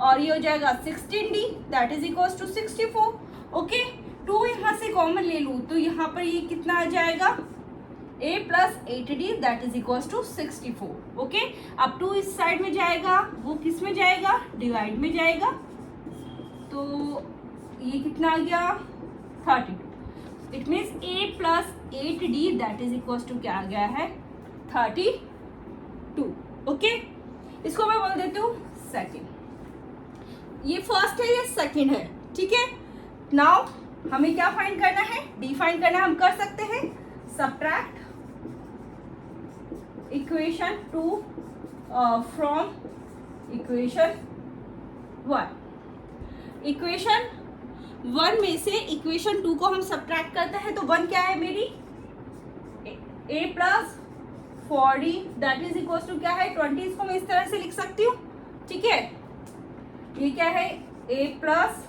और ये हो जाएगा 16d that is equal to 64। Okay, 2 यहाँ से कॉमन ले लूँ तो यहाँ पर ये कितना आ जाएगा a plus 8d that is equal to 64। Okay, अब 2 इस साइड में जाएगा, वो किस में जाएगा डिवाइड में जाएगा, तो ये कितना आ गया 32। It means a plus 8d that is equal to क्या आ गया है 32। ओके, इसको मैं बोल देती हूँ सेकेंड, ये फर्स्ट है ये सेकेंड है, ठीक है। नाउ हमें क्या फाइंड करना है, डी फाइंड करना है, हम कर सकते हैं subtract equation 2 from equation 1। Equation 1 में से इक्वेशन 2 को हम सबट्रैक्ट करते हैं तो 1 क्या है मेरी a plus 4d that is equal to क्या है 20। इसको मैं इस तरह से लिख सकती हूँ, ठीक है। ये क्या है a plus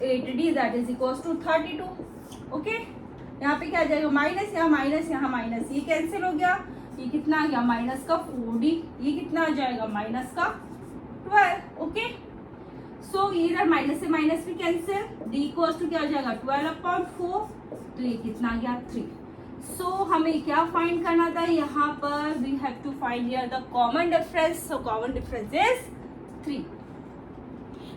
8d that is equal to 32। Okay, यहाँ पे क्या आ जाएगा माइनस, यहाँ माइनस, यहाँ माइनस, ये कैंसिल हो गया, ये कितना आ गया माइनस का 4d, ये कितना आ जाएगा माइनस का 12। ओके, सो इधर माइनस से माइनस भी कैंसिल, d इक्वल टू क्या आ जाएगा 12/4, तो ये कितना आ गया 3। सो हमें क्या फाइंड करना था यहाँ पर, we have to find here the common difference, so common difference is 3।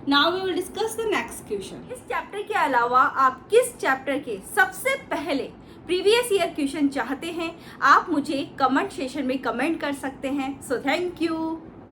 Now we will discuss the next question. इस चैप्टर के अलावा आप किस चैप्टर के सबसे पहले प्रीवियस ईयर क्वेश्चन चाहते हैं, आप मुझे कमेंट सेशन में कमेंट कर सकते हैं। So thank you.